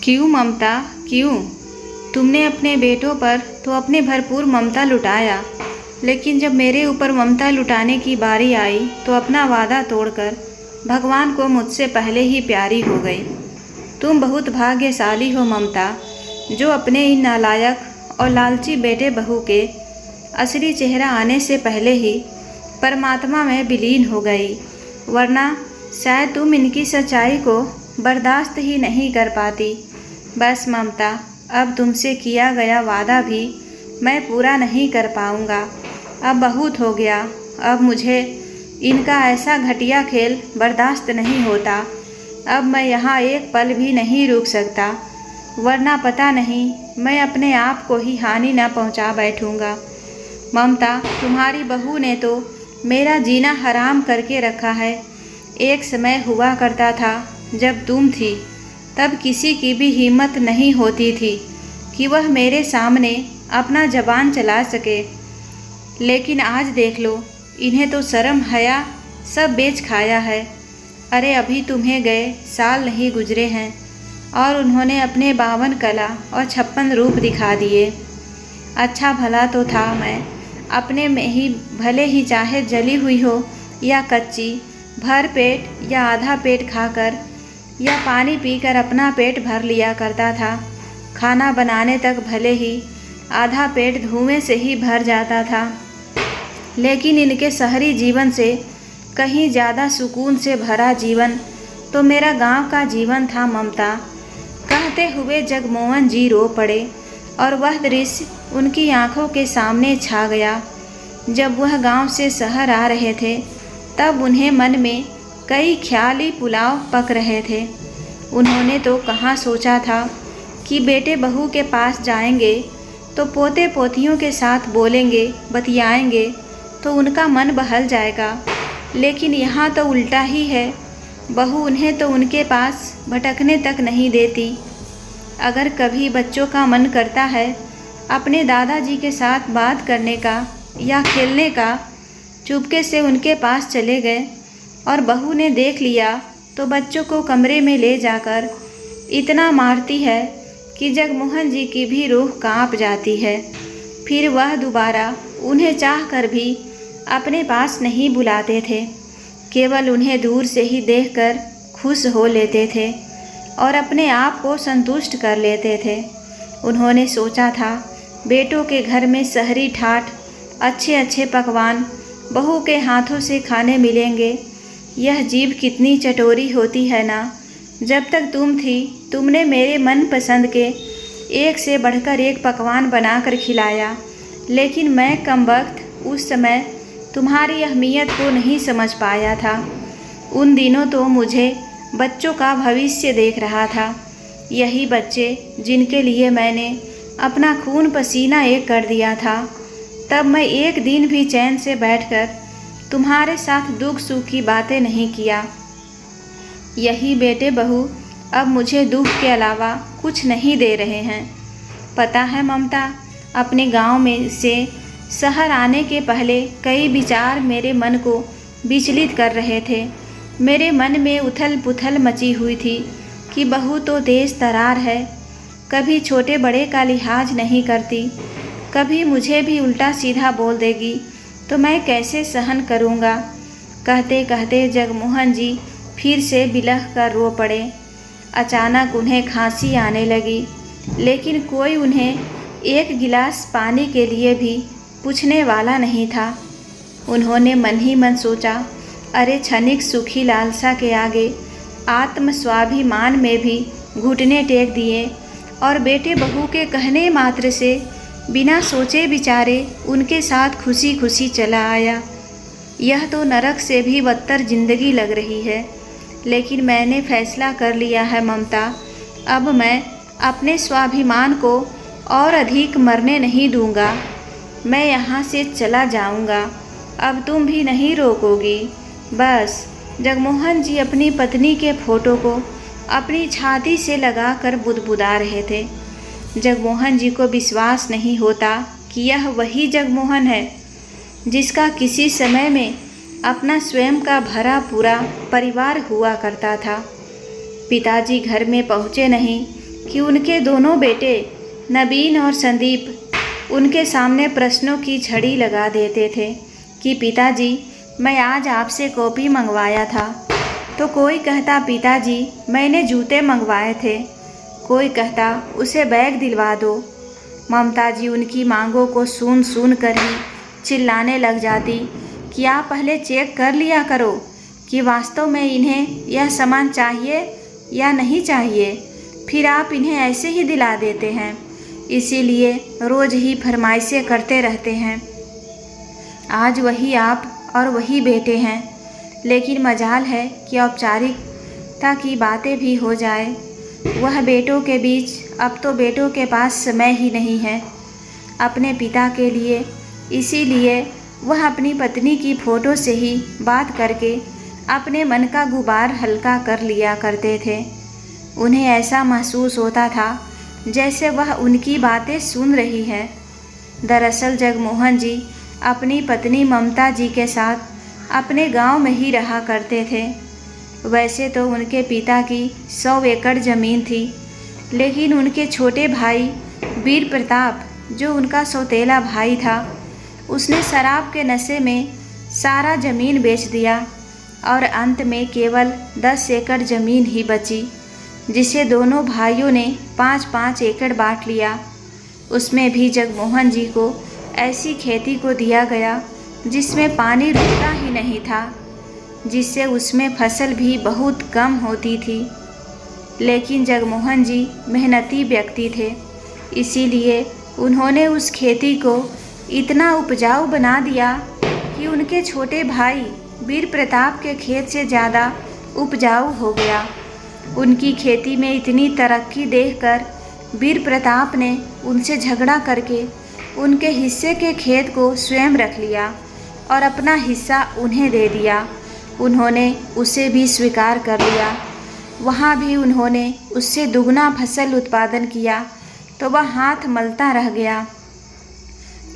क्यों ममता, क्यों? तुमने अपने बेटों पर तो अपने भरपूर ममता लुटाया, लेकिन जब मेरे ऊपर ममता लुटाने की बारी आई तो अपना वादा तोड़कर भगवान को मुझसे पहले ही प्यारी हो गई। तुम बहुत भाग्यशाली हो ममता, जो अपने इन नालायक और लालची बेटे बहू के असली चेहरा आने से पहले ही परमात्मा में विलीन हो गई, वरना शायद तुम इनकी सच्चाई को बर्दाश्त ही नहीं कर पाती। बस ममता, अब तुमसे किया गया वादा भी मैं पूरा नहीं कर पाऊँगा। अब बहुत हो गया, अब मुझे इनका ऐसा घटिया खेल बर्दाश्त नहीं होता। अब मैं यहाँ एक पल भी नहीं रुक सकता, वरना पता नहीं मैं अपने आप को ही हानि न पहुँचा बैठूँगा। ममता, तुम्हारी बहू ने तो मेरा जीना हराम करके रखा है। एक समय हुआ करता था जब तुम थी, तब किसी की भी हिम्मत नहीं होती थी कि वह मेरे सामने अपना ज़बान चला सके, लेकिन आज देख लो, इन्हें तो शर्म हया सब बेच खाया है। अरे अभी तुम्हें गए साल नहीं गुजरे हैं और उन्होंने अपने 52 कला और 56 रूप दिखा दिए। अच्छा भला तो था मैं अपने में ही, भले ही चाहे जली हुई हो या कच्ची, भर पेट या आधा पेट खाकर या पानी पीकर अपना पेट भर लिया करता था। खाना बनाने तक भले ही आधा पेट धुएं से ही भर जाता था, लेकिन इनके शहरी जीवन से कहीं ज़्यादा सुकून से भरा जीवन तो मेरा गांव का जीवन था ममता। कहते हुए जगमोहन जी रो पड़े और वह दृश्य उनकी आंखों के सामने छा गया। जब वह गांव से शहर आ रहे थे तब उन्हें मन में कई ख्याली पुलाव पक रहे थे। उन्होंने तो कहाँ सोचा था कि बेटे बहू के पास जाएंगे तो पोते पोतियों के साथ बोलेंगे, बतियाएंगे तो उनका मन बहल जाएगा, लेकिन यहाँ तो उल्टा ही है। बहू उन्हें तो उनके पास भटकने तक नहीं देती। अगर कभी बच्चों का मन करता है अपने दादाजी के साथ बात करने का या खेलने का, चुपके से उनके पास चले गए और बहू ने देख लिया तो बच्चों को कमरे में ले जाकर इतना मारती है कि जगमोहन जी की भी रूह कांप जाती है। फिर वह दोबारा उन्हें चाहकर भी अपने पास नहीं बुलाते थे, केवल उन्हें दूर से ही देखकर खुश हो लेते थे और अपने आप को संतुष्ट कर लेते थे। उन्होंने सोचा था बेटों के घर में शहरी ठाठ, अच्छे अच्छे पकवान बहू के हाथों से खाने मिलेंगे। यह जीभ कितनी चटोरी होती है ना। जब तक तुम थी तुमने मेरे मन पसंद के एक से बढ़कर एक पकवान बनाकर खिलाया, लेकिन मैं कमबख्त उस समय तुम्हारी अहमियत को नहीं समझ पाया था। उन दिनों तो मुझे बच्चों का भविष्य देख रहा था, यही बच्चे जिनके लिए मैंने अपना खून पसीना एक कर दिया था। तब मैं एक दिन भी चैन से बैठकर तुम्हारे साथ दुख सुख की बातें नहीं किया। यही बेटे बहू अब मुझे दुख के अलावा कुछ नहीं दे रहे हैं। पता है ममता, अपने गांव में से शहर आने के पहले कई विचार मेरे मन को विचलित कर रहे थे। मेरे मन में उथल पुथल मची हुई थी कि बहू तो तेज तरार है, कभी छोटे बड़े का लिहाज नहीं करती, कभी मुझे भी उल्टा सीधा बोल देगी तो मैं कैसे सहन करूँगा। कहते कहते जगमोहन जी फिर से बिलख कर रो पड़े। अचानक उन्हें खांसी आने लगी, लेकिन कोई उन्हें एक गिलास पानी के लिए भी पूछने वाला नहीं था। उन्होंने मन ही मन सोचा, अरे क्षणिक सुखी लालसा के आगे आत्म स्वाभिमान में भी घुटने टेक दिए और बेटे बहू के कहने मात्र से बिना सोचे विचारे उनके साथ खुशी खुशी चला आया। यह तो नरक से भी बदतर जिंदगी लग रही है, लेकिन मैंने फैसला कर लिया है ममता, अब मैं अपने स्वाभिमान को और अधिक मरने नहीं दूंगा। मैं यहाँ से चला जाऊंगा, अब तुम भी नहीं रोकोगी। बस। जगमोहन जी अपनी पत्नी के फोटो को अपनी छाती से लगाकर बुदबुदा रहे थे। जगमोहन जी को विश्वास नहीं होता कि यह वही जगमोहन है जिसका किसी समय में अपना स्वयं का भरा पूरा परिवार हुआ करता था। पिताजी घर में पहुँचे नहीं कि उनके दोनों बेटे नवीन और संदीप उनके सामने प्रश्नों की झड़ी लगा देते थे कि पिताजी, मैं आज आपसे कॉपी मंगवाया था। तो कोई कहता, पिताजी मैंने जूते मंगवाए थे। कोई कहता, उसे बैग दिलवा दो। ममता जी उनकी मांगों को सुन कर ही चिल्लाने लग जाती कि आप पहले चेक कर लिया करो कि वास्तव में इन्हें यह सामान चाहिए या नहीं चाहिए, फिर आप इन्हें ऐसे ही दिला देते हैं। इसीलिए रोज़ ही फरमाइशें करते रहते हैं। आज वही आप और वही बेटे हैं, लेकिन मजाल है कि औपचारिकता की बातें भी हो जाए। वह बेटों के बीच अब तो बेटों के पास समय ही नहीं है अपने पिता के लिए। इसीलिए वह अपनी पत्नी की फ़ोटो से ही बात करके अपने मन का गुबार हल्का कर लिया करते थे। उन्हें ऐसा महसूस होता था जैसे वह उनकी बातें सुन रही है। दरअसल जगमोहन जी अपनी पत्नी ममता जी के साथ अपने गांव में ही रहा करते थे। वैसे तो उनके पिता की 100 एकड़ ज़मीन थी, लेकिन उनके छोटे भाई वीर प्रताप, जो उनका सौतेला भाई था, उसने शराब के नशे में सारा ज़मीन बेच दिया और अंत में केवल 10 एकड़ ज़मीन ही बची, जिसे दोनों भाइयों ने 5-5 एकड़ बांट लिया। उसमें भी जगमोहन जी को ऐसी खेती को दिया गया जिसमें पानी रुकता ही नहीं था, जिससे उसमें फसल भी बहुत कम होती थी। लेकिन जगमोहन जी मेहनती व्यक्ति थे, इसीलिए उन्होंने उस खेती को इतना उपजाऊ बना दिया कि उनके छोटे भाई वीर प्रताप के खेत से ज़्यादा उपजाऊ हो गया। उनकी खेती में इतनी तरक्की देखकर वीर प्रताप ने उनसे झगड़ा करके उनके हिस्से के खेत को स्वयं रख लिया और अपना हिस्सा उन्हें दे दिया। उन्होंने उसे भी स्वीकार कर लिया। वहाँ भी उन्होंने उससे दुगना फसल उत्पादन किया तो वह हाथ मलता रह गया।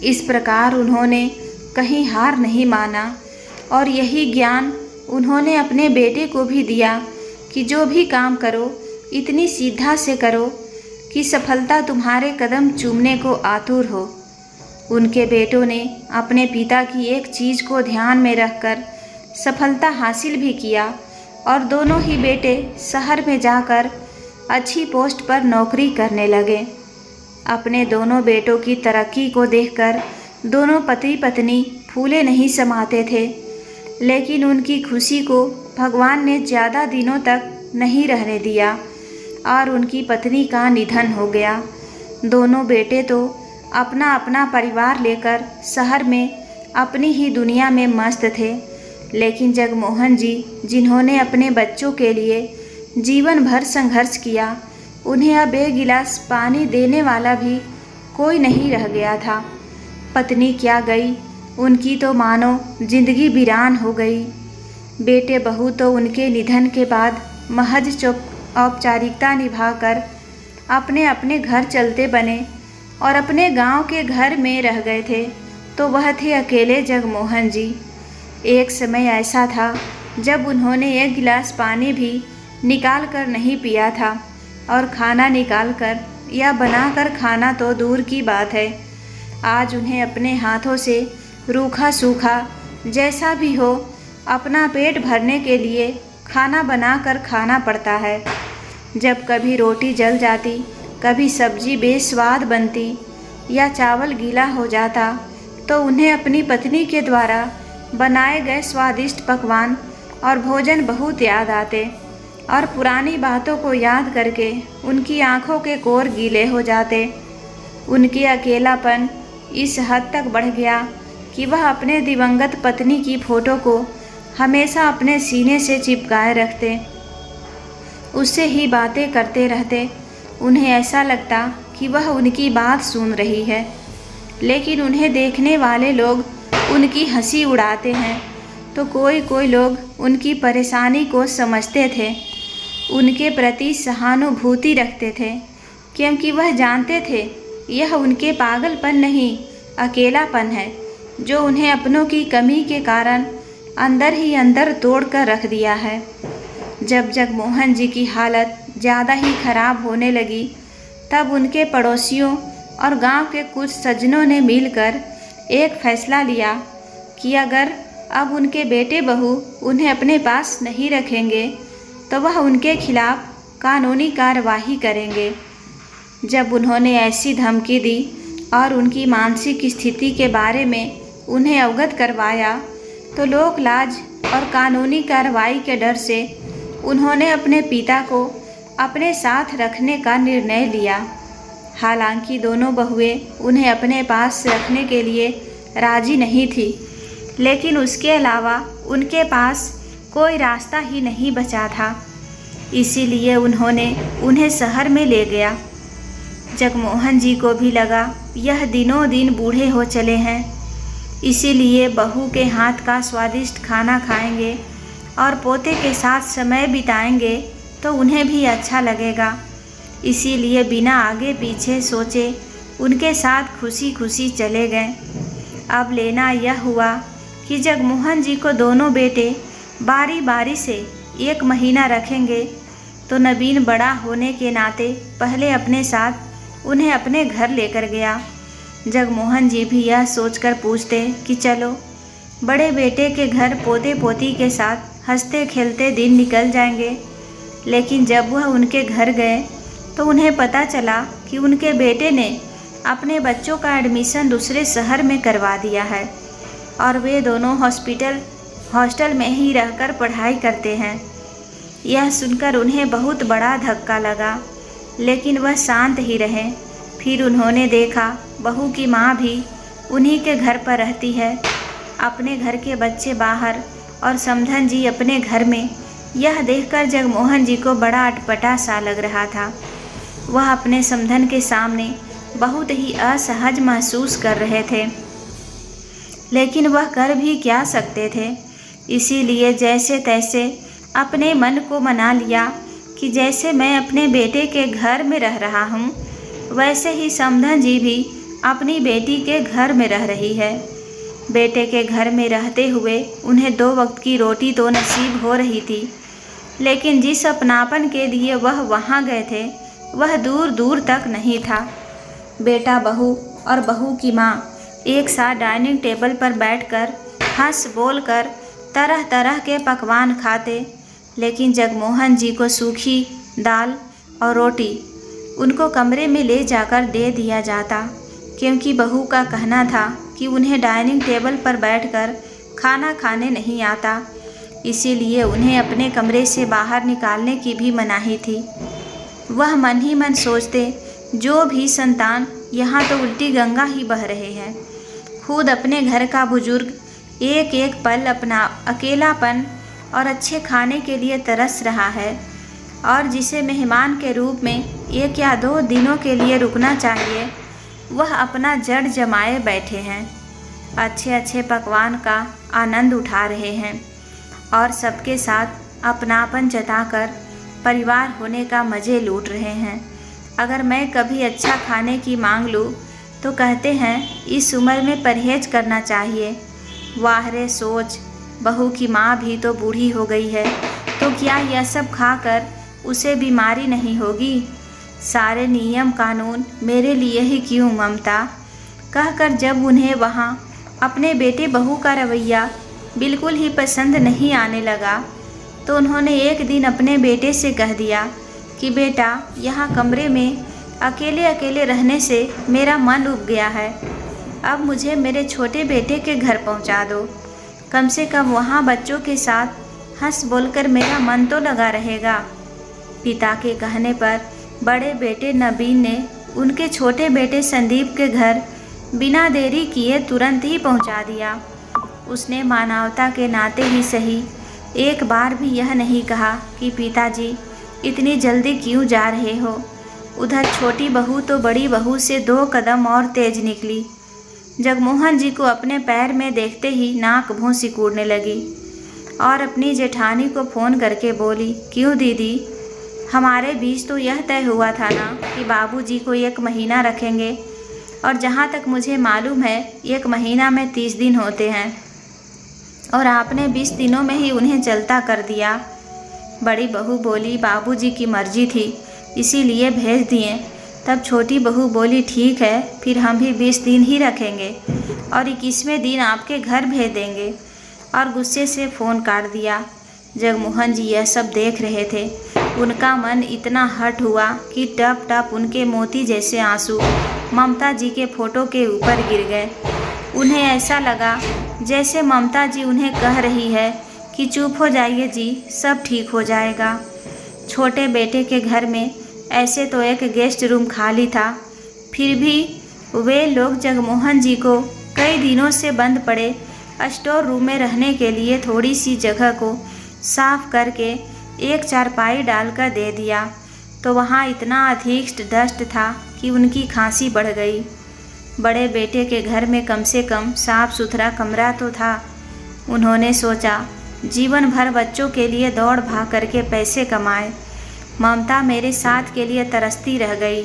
इस प्रकार उन्होंने कहीं हार नहीं माना और यही ज्ञान उन्होंने अपने बेटे को भी दिया कि जो भी काम करो इतनी सीधा से करो कि सफलता तुम्हारे कदम चूमने को आतुर हो। उनके बेटों ने अपने पिता की एक चीज़ को ध्यान में रखकर सफलता हासिल भी किया और दोनों ही बेटे शहर में जाकर अच्छी पोस्ट पर नौकरी करने लगे। अपने दोनों बेटों की तरक्की को देखकर दोनों पति पत्नी फूले नहीं समाते थे, लेकिन उनकी खुशी को भगवान ने ज़्यादा दिनों तक नहीं रहने दिया और उनकी पत्नी का निधन हो गया। दोनों बेटे तो अपना अपना परिवार लेकर शहर में अपनी ही दुनिया में मस्त थे, लेकिन जगमोहन जी, जिन्होंने अपने बच्चों के लिए जीवन भर संघर्ष किया, उन्हें अब एक गिलास पानी देने वाला भी कोई नहीं रह गया था। पत्नी क्या गई, उनकी तो मानो जिंदगी वीरान हो गई। बेटे बहू तो उनके निधन के बाद महज औपचारिकता निभाकर अपने अपने घर चलते बने और अपने गांव के घर में रह गए थे, तो वह थे अकेले जगमोहन जी। एक समय ऐसा था जब उन्होंने एक गिलास पानी भी निकाल कर नहीं पिया था और खाना निकाल कर या बनाकर खाना तो दूर की बात है, आज उन्हें अपने हाथों से रूखा सूखा जैसा भी हो अपना पेट भरने के लिए खाना बनाकर खाना पड़ता है। जब कभी रोटी जल जाती, कभी सब्जी बेस्वाद बनती या चावल गीला हो जाता, तो उन्हें अपनी पत्नी के द्वारा बनाए गए स्वादिष्ट पकवान और भोजन बहुत याद आते और पुरानी बातों को याद करके उनकी आंखों के कोर गीले हो जाते। उनकी अकेलापन इस हद तक बढ़ गया कि वह अपने दिवंगत पत्नी की फ़ोटो को हमेशा अपने सीने से चिपकाए रखते, उससे ही बातें करते रहते। उन्हें ऐसा लगता कि वह उनकी बात सुन रही है, लेकिन उन्हें देखने वाले लोग उनकी हंसी उड़ाते हैं, तो कोई कोई लोग उनकी परेशानी को समझते थे, उनके प्रति सहानुभूति रखते थे, क्योंकि वह जानते थे यह उनके पागलपन नहीं, अकेलापन है जो उन्हें अपनों की कमी के कारण अंदर ही अंदर तोड़ कर रख दिया है। जब जगमोहन जी की हालत ज़्यादा ही खराब होने लगी तब उनके पड़ोसियों और गांव के कुछ सज्जनों ने मिलकर एक फैसला लिया कि अगर अब उनके बेटे बहू उन्हें अपने पास नहीं रखेंगे तो वह उनके खिलाफ कानूनी कार्यवाही करेंगे। जब उन्होंने ऐसी धमकी दी और उनकी मानसिक स्थिति के बारे में उन्हें अवगत करवाया तो लोक लाज और कानूनी कार्रवाई के डर से उन्होंने अपने पिता को अपने साथ रखने का निर्णय लिया। हालांकि दोनों बहुएं उन्हें अपने पास रखने के लिए राजी नहीं थी, लेकिन उसके अलावा उनके पास कोई रास्ता ही नहीं बचा था। इसीलिए उन्होंने उन्हें शहर में ले गया। जगमोहन जी को भी लगा यह दिनों दिन बूढ़े हो चले हैं, इसीलिए बहू के हाथ का स्वादिष्ट खाना खाएंगे और पोते के साथ समय बिताएंगे तो उन्हें भी अच्छा लगेगा। इसीलिए बिना आगे पीछे सोचे उनके साथ खुशी खुशी चले गए। अब लेना यह हुआ कि जगमोहन जी को दोनों बेटे बारी बारी से 1 महीना रखेंगे तो नवीन बड़ा होने के नाते पहले अपने साथ उन्हें अपने घर लेकर गया। जगमोहन जी भी यह सोचकर पूछते कि चलो बड़े बेटे के घर पोते पोती के साथ हंसते खेलते दिन निकल जाएंगे। लेकिन जब वह उनके घर गए तो उन्हें पता चला कि उनके बेटे ने अपने बच्चों का एडमिशन दूसरे शहर में करवा दिया है और वे दोनों हॉस्टल में ही रहकर पढ़ाई करते हैं। यह सुनकर उन्हें बहुत बड़ा धक्का लगा, लेकिन वह शांत ही रहे। फिर उन्होंने देखा बहू की माँ भी उन्हीं के घर पर रहती है, अपने घर के बच्चे बाहर और समधन जी अपने घर में। यह देखकर जगमोहन जी को बड़ा अटपटा सा लग रहा था। वह अपने समधन के सामने बहुत ही असहज महसूस कर रहे थे, लेकिन वह कर भी क्या सकते थे। इसीलिए जैसे तैसे अपने मन को मना लिया कि जैसे मैं अपने बेटे के घर में रह रहा हूँ, वैसे ही समधन जी भी अपनी बेटी के घर में रह रही है। बेटे के घर में रहते हुए उन्हें 2 वक्त की रोटी तो नसीब हो रही थी, लेकिन जिस अपनापन के लिए वह वहाँ गए थे वह दूर दूर तक नहीं था। बेटा बहू और बहू की माँ एक साथ डाइनिंग टेबल पर बैठकर हंस बोल कर तरह तरह के पकवान खाते, लेकिन जगमोहन जी को सूखी दाल और रोटी उनको कमरे में ले जाकर दे दिया जाता, क्योंकि बहू का कहना था कि उन्हें डाइनिंग टेबल पर बैठकर खाना खाने नहीं आता। इसीलिए उन्हें अपने कमरे से बाहर निकालने की भी मनाही थी। वह मन ही मन सोचते, जो भी संतान यहाँ तो उल्टी गंगा ही बह रहे हैं। खुद अपने घर का बुजुर्ग एक एक पल अपना अकेलापन और अच्छे खाने के लिए तरस रहा है, और जिसे मेहमान के रूप में 1 या 2 दिनों के लिए रुकना चाहिए, वह अपना जड़ जमाए बैठे हैं, अच्छे अच्छे पकवान का आनंद उठा रहे हैं और सबके साथ अपनापन जताकर परिवार होने का मज़े लूट रहे हैं। अगर मैं कभी अच्छा खाने की मांग लूँ तो कहते हैं इस उम्र में परहेज करना चाहिए। वाह रे सोच, बहू की माँ भी तो बूढ़ी हो गई है, तो क्या यह सब खाकर उसे बीमारी नहीं होगी? सारे नियम कानून मेरे लिए ही क्यों ममता? कहकर जब उन्हें वहाँ अपने बेटे बहू का रवैया बिल्कुल ही पसंद नहीं आने लगा, तो उन्होंने एक दिन अपने बेटे से कह दिया कि बेटा, यहाँ कमरे में अकेले अकेले रहने से मेरा मन उब गया है। अब मुझे मेरे छोटे बेटे के घर पहुँचा दो। कम से कम वहाँ बच्चों के साथ हंस बोलकर मेरा मन तो लगा रहेगा। पिता के कहने पर बड़े बेटे नवीन ने उनके छोटे बेटे संदीप के घर बिना देरी किए तुरंत ही पहुँचा दिया। उसने मानवता के नाते ही सही एक बार भी यह नहीं कहा कि पिताजी इतनी जल्दी क्यों जा रहे हो। उधर छोटी बहू तो बड़ी बहू से 2 कदम और तेज निकली। जगमोहन जी को अपने पैर में देखते ही नाक भौं सिकुड़ने लगी और अपनी जेठानी को फ़ोन करके बोली, क्यों दीदी, हमारे बीच तो यह तय हुआ था ना कि बाबूजी को 1 महीना रखेंगे, और जहाँ तक मुझे मालूम है 1 महीना में 30 दिन होते हैं, और आपने 20 दिनों में ही उन्हें चलता कर दिया। बड़ी बहू बोली, बाबूजी की मर्जी थी इसीलिए भेज दिए, तब छोटी बहू बोली, ठीक है, फिर हम भी 20 दिन ही रखेंगे और 21वें दिन आपके घर भेज देंगे, और गुस्से से फ़ोन काट दिया। जगमोहन जी यह सब देख रहे थे। उनका मन इतना हट हुआ कि टप टप उनके मोती जैसे आंसू ममता जी के फोटो के ऊपर गिर गए। उन्हें ऐसा लगा जैसे ममता जी उन्हें कह रही है कि चुप हो जाइए जी, सब ठीक हो जाएगा। छोटे बेटे के घर में ऐसे तो एक गेस्ट रूम खाली था, फिर भी वे लोग जगमोहन जी को कई दिनों से बंद पड़े स्टोर रूम में रहने के लिए थोड़ी सी जगह को साफ करके एक चारपाई डालकर दे दिया, तो वहाँ इतना अधिक डस्ट था कि उनकी खांसी बढ़ गई। बड़े बेटे के घर में कम से कम साफ सुथरा कमरा तो था। उन्होंने सोचा जीवन भर बच्चों के लिए दौड़ भाग करके पैसे कमाए। ममता मेरे साथ के लिए तरसती रह गई,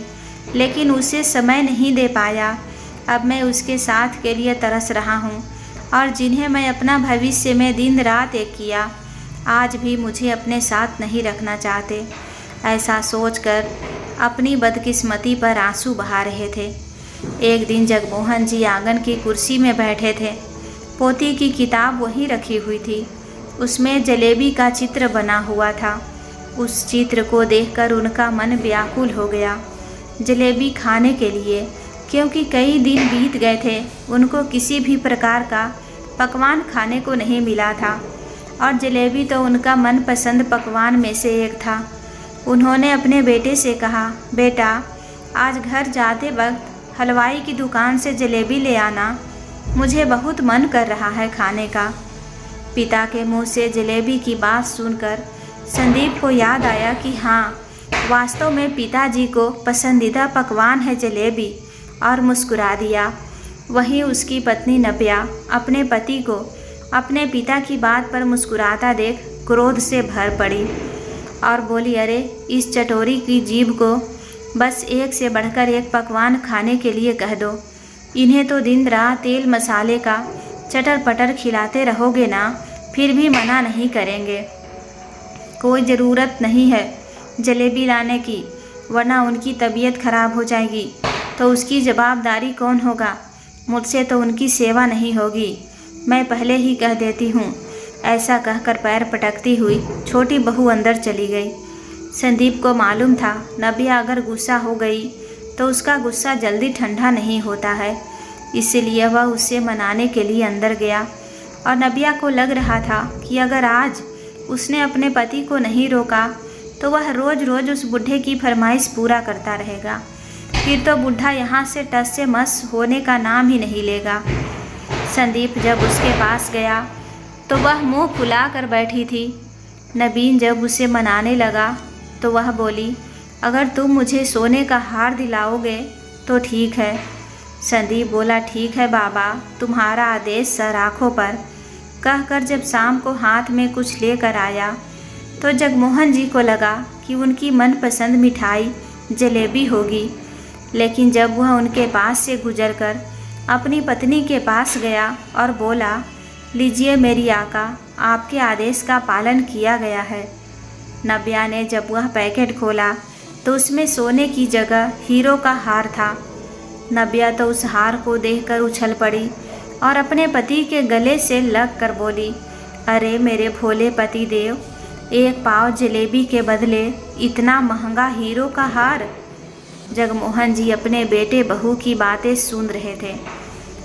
लेकिन उसे समय नहीं दे पाया। अब मैं उसके साथ के लिए तरस रहा हूँ, और जिन्हें मैं अपना भविष्य में दिन रात एक किया, आज भी मुझे अपने साथ नहीं रखना चाहते। ऐसा सोचकर अपनी बदकिस्मती पर आंसू बहा रहे थे। एक दिन जगमोहन जी आंगन की कुर्सी में बैठे थे। पोती की किताब वहीं रखी हुई थी। उसमें जलेबी का चित्र बना हुआ था। उस चित्र को देखकर उनका मन व्याकुल हो गया जलेबी खाने के लिए, क्योंकि कई दिन बीत गए थे, उनको किसी भी प्रकार का पकवान खाने को नहीं मिला था, और जलेबी तो उनका मनपसंद पकवान में से एक था। उन्होंने अपने बेटे से कहा, बेटा, आज घर जाते वक्त हलवाई की दुकान से जलेबी ले आना, मुझे बहुत मन कर रहा है खाने का। पिता के मुंह से जलेबी की बात सुनकर संदीप को याद आया कि हाँ, वास्तव में पिताजी को पसंदीदा पकवान है जलेबी, और मुस्कुरा दिया। वहीं उसकी पत्नी नव्या अपने पति को अपने पिता की बात पर मुस्कुराता देख क्रोध से भर पड़ी और बोली, अरे इस चटोरी की जीभ को बस एक से बढ़कर एक पकवान खाने के लिए कह दो। इन्हें तो दिन रात तेल मसाले का चटर पटर खिलाते रहोगे ना, फिर भी मना नहीं करेंगे। कोई ज़रूरत नहीं है जलेबी लाने की, वरना उनकी तबीयत खराब हो जाएगी तो उसकी जवाबदारी कौन होगा। मुझसे तो उनकी सेवा नहीं होगी, मैं पहले ही कह देती हूँ। ऐसा कहकर पैर पटकती हुई छोटी बहू अंदर चली गई। संदीप को मालूम था नव्या अगर गुस्सा हो गई तो उसका गुस्सा जल्दी ठंडा नहीं होता है, इसलिए वह उसे मनाने के लिए अंदर गया। और नव्या को लग रहा था कि अगर आज उसने अपने पति को नहीं रोका तो वह रोज़ रोज़ उस बूढ़े की फरमाइश पूरा करता रहेगा। फिर तो बूढ़ा यहाँ से टस से मस होने का नाम ही नहीं लेगा। संदीप जब उसके पास गया तो वह मुंह फुला कर बैठी थी। नवीन जब उसे मनाने लगा तो वह बोली, अगर तुम मुझे सोने का हार दिलाओगे तो ठीक है। संदीप बोला, ठीक है बाबा, तुम्हारा आदेश सर आँखों पर। कहकर जब शाम को हाथ में कुछ लेकर आया तो जगमोहन जी को लगा कि उनकी मनपसंद मिठाई जलेबी होगी, लेकिन जब वह उनके पास से गुजरकर अपनी पत्नी के पास गया और बोला, लीजिए मेरी आका, आपके आदेश का पालन किया गया है। नव्या ने जब वह पैकेट खोला तो उसमें सोने की जगह हीरो का हार था। नव्या तो उस हार को देखकर उछल पड़ी और अपने पति के गले से लग कर बोली, अरे मेरे भोले पति देव, एक पाव जलेबी के बदले इतना महंगा हीरो का हार। जगमोहन जी अपने बेटे बहू की बातें सुन रहे थे।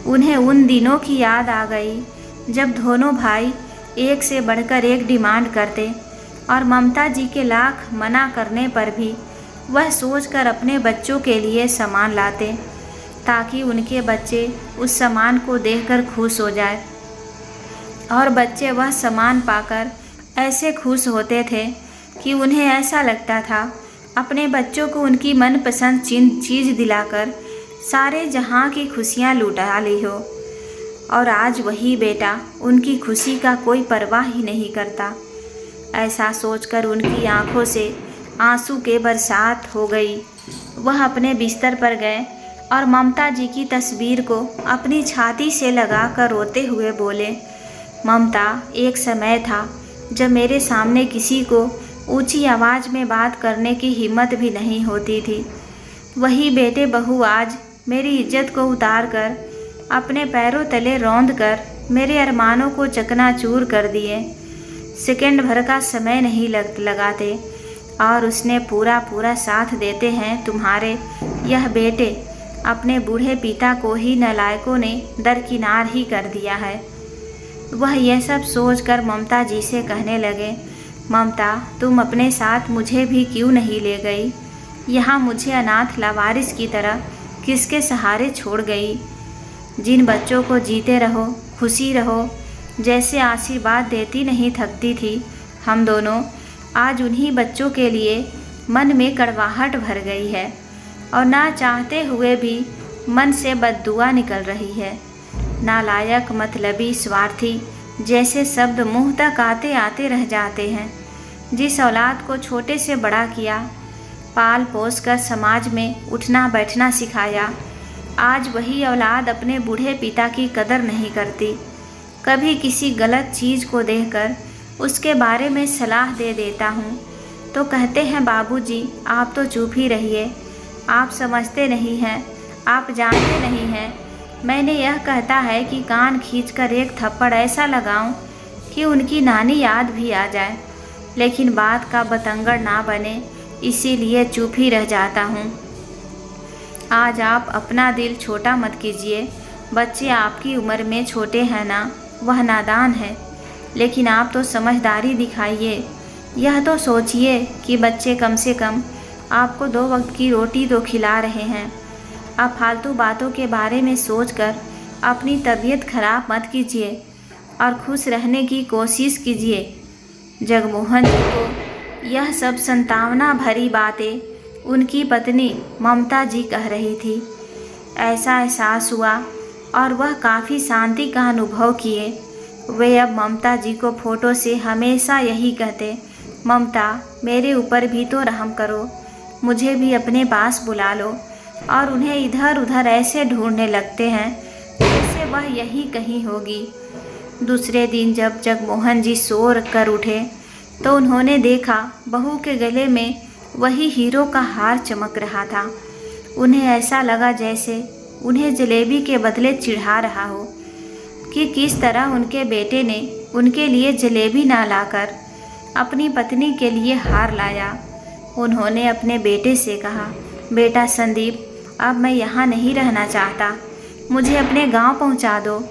उन्हें उन दिनों की याद आ गई जब दोनों भाई एक से बढ़कर एक डिमांड करते और ममता जी के लाख मना करने पर भी वह सोचकर अपने बच्चों के लिए सामान लाते ताकि उनके बच्चे उस सामान को देखकर खुश हो जाए। और बच्चे वह सामान पाकर ऐसे खुश होते थे कि उन्हें ऐसा लगता था अपने बच्चों को उनकी मनपसंद चीज़ दिलाकर सारे जहां की खुशियां लुटा ली हो। और आज वही बेटा उनकी खुशी का कोई परवाह ही नहीं करता। ऐसा सोचकर उनकी आंखों से आंसू के बरसात हो गई। वह अपने बिस्तर पर गए और ममता जी की तस्वीर को अपनी छाती से लगाकर रोते हुए बोले, ममता, एक समय था जब मेरे सामने किसी को ऊंची आवाज़ में बात करने की हिम्मत भी नहीं होती थी, वही बेटे बहू आज मेरी इज्जत को उतार कर अपने पैरों तले रौंद कर मेरे अरमानों को चकनाचूर कर दिए। सेकंड भर का समय नहीं लगाते और उसने पूरा साथ देते हैं तुम्हारे यह बेटे। अपने बूढ़े पिता को ही नालायकों ने दरकिनार ही कर दिया है। वह यह सब सोचकर ममता जी से कहने लगे, ममता तुम अपने साथ मुझे भी क्यों नहीं ले गई? यहाँ मुझे अनाथ लावारिस की तरह किसके सहारे छोड़ गई? जिन बच्चों को जीते रहो, खुशी रहो जैसे आशीर्वाद देती नहीं थकती थी हम दोनों, आज उन्हीं बच्चों के लिए मन में कड़वाहट भर गई है और ना चाहते हुए भी मन से बद्दुआ निकल रही है। नालायक, मतलबी, स्वार्थी जैसे शब्द मुंह तक आते आते रह जाते हैं। जिस औलाद को छोटे से बड़ा किया, पाल पोस कर समाज में उठना बैठना सिखाया, आज वही औलाद अपने बूढ़े पिता की कदर नहीं करती। कभी किसी गलत चीज़ को देखकर उसके बारे में सलाह दे देता हूँ तो कहते हैं बाबूजी आप तो चुप ही रहिए, आप समझते नहीं हैं, आप जानते नहीं हैं। मैंने यह कहता है कि कान खींचकर एक थप्पड़ ऐसा लगाऊं कि उनकी नानी याद भी आ जाए, लेकिन बात का बतंगड़ ना बने इसीलिए चुप ही रह जाता हूँ। आज आप अपना दिल छोटा मत कीजिए, बच्चे आपकी उम्र में छोटे हैं ना, वह नादान है, लेकिन आप तो समझदारी दिखाइए। यह तो सोचिए कि बच्चे कम से कम आपको 2 वक्त की रोटी तो खिला रहे हैं। आप फालतू बातों के बारे में सोचकर अपनी तबीयत खराब मत कीजिए और खुश रहने की कोशिश कीजिए। जगमोहन जी को यह सब संतावना भरी बातें उनकी पत्नी ममता जी कह रही थी। ऐसा एहसास हुआ और वह काफ़ी शांति का अनुभव किए। वे अब ममता जी को फोटो से हमेशा यही कहते, ममता मेरे ऊपर भी तो रहम करो, मुझे भी अपने पास बुला लो, और उन्हें इधर उधर ऐसे ढूंढने लगते हैं जैसे वह यही कहीं होगी। दूसरे दिन जब जगमोहन जी सो कर उठे तो उन्होंने देखा बहू के गले में वही हीरो का हार चमक रहा था। उन्हें ऐसा लगा जैसे उन्हें जलेबी के बदले चिढ़ा रहा हो कि किस तरह उनके बेटे ने उनके लिए जलेबी ना लाकर अपनी पत्नी के लिए हार लाया। उन्होंने अपने बेटे से कहा, बेटा संदीप अब मैं यहाँ नहीं रहना चाहता, मुझे अपने गांव पहुँचा दो।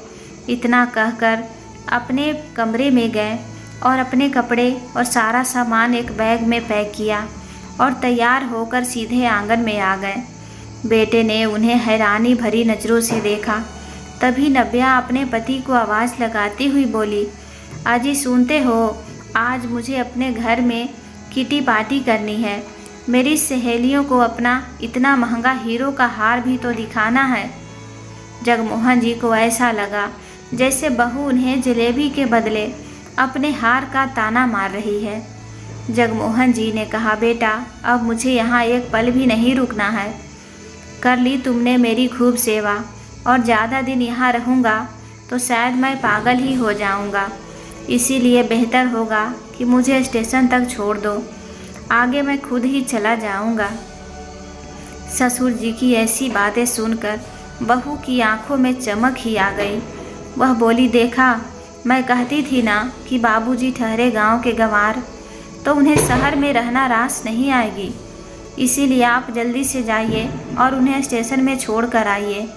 इतना कहकर अपने कमरे में गए और अपने कपड़े और सारा सामान एक बैग में पैक किया और तैयार होकर सीधे आंगन में आ गए। बेटे ने उन्हें हैरानी भरी नज़रों से देखा। तभी नव्या अपने पति को आवाज़ लगाती हुई बोली, अजी सुनते हो, आज मुझे अपने घर में किटी पार्टी करनी है। मेरी सहेलियों को अपना इतना महंगा हीरो का हार भी तो दिखाना है। जगमोहन जी को ऐसा लगा जैसे बहू उन्हें जलेबी के बदले अपने हार का ताना मार रही है। जगमोहन जी ने कहा, बेटा अब मुझे यहाँ एक पल भी नहीं रुकना है। कर ली तुमने मेरी खूब सेवा और ज़्यादा दिन यहाँ रहूँगा तो शायद मैं पागल ही हो जाऊँगा। इसीलिए बेहतर होगा कि मुझे स्टेशन तक छोड़ दो, आगे मैं खुद ही चला जाऊँगा। ससुर जी की ऐसी बातें सुनकर बहू की आंखों में चमक ही आ गई। वह बोली, देखा मैं कहती थी ना कि बाबूजी ठहरे गांव के गंवार, तो उन्हें शहर में रहना रास नहीं आएगी। इसीलिए आप जल्दी से जाइए और उन्हें स्टेशन में छोड़ कर आइए।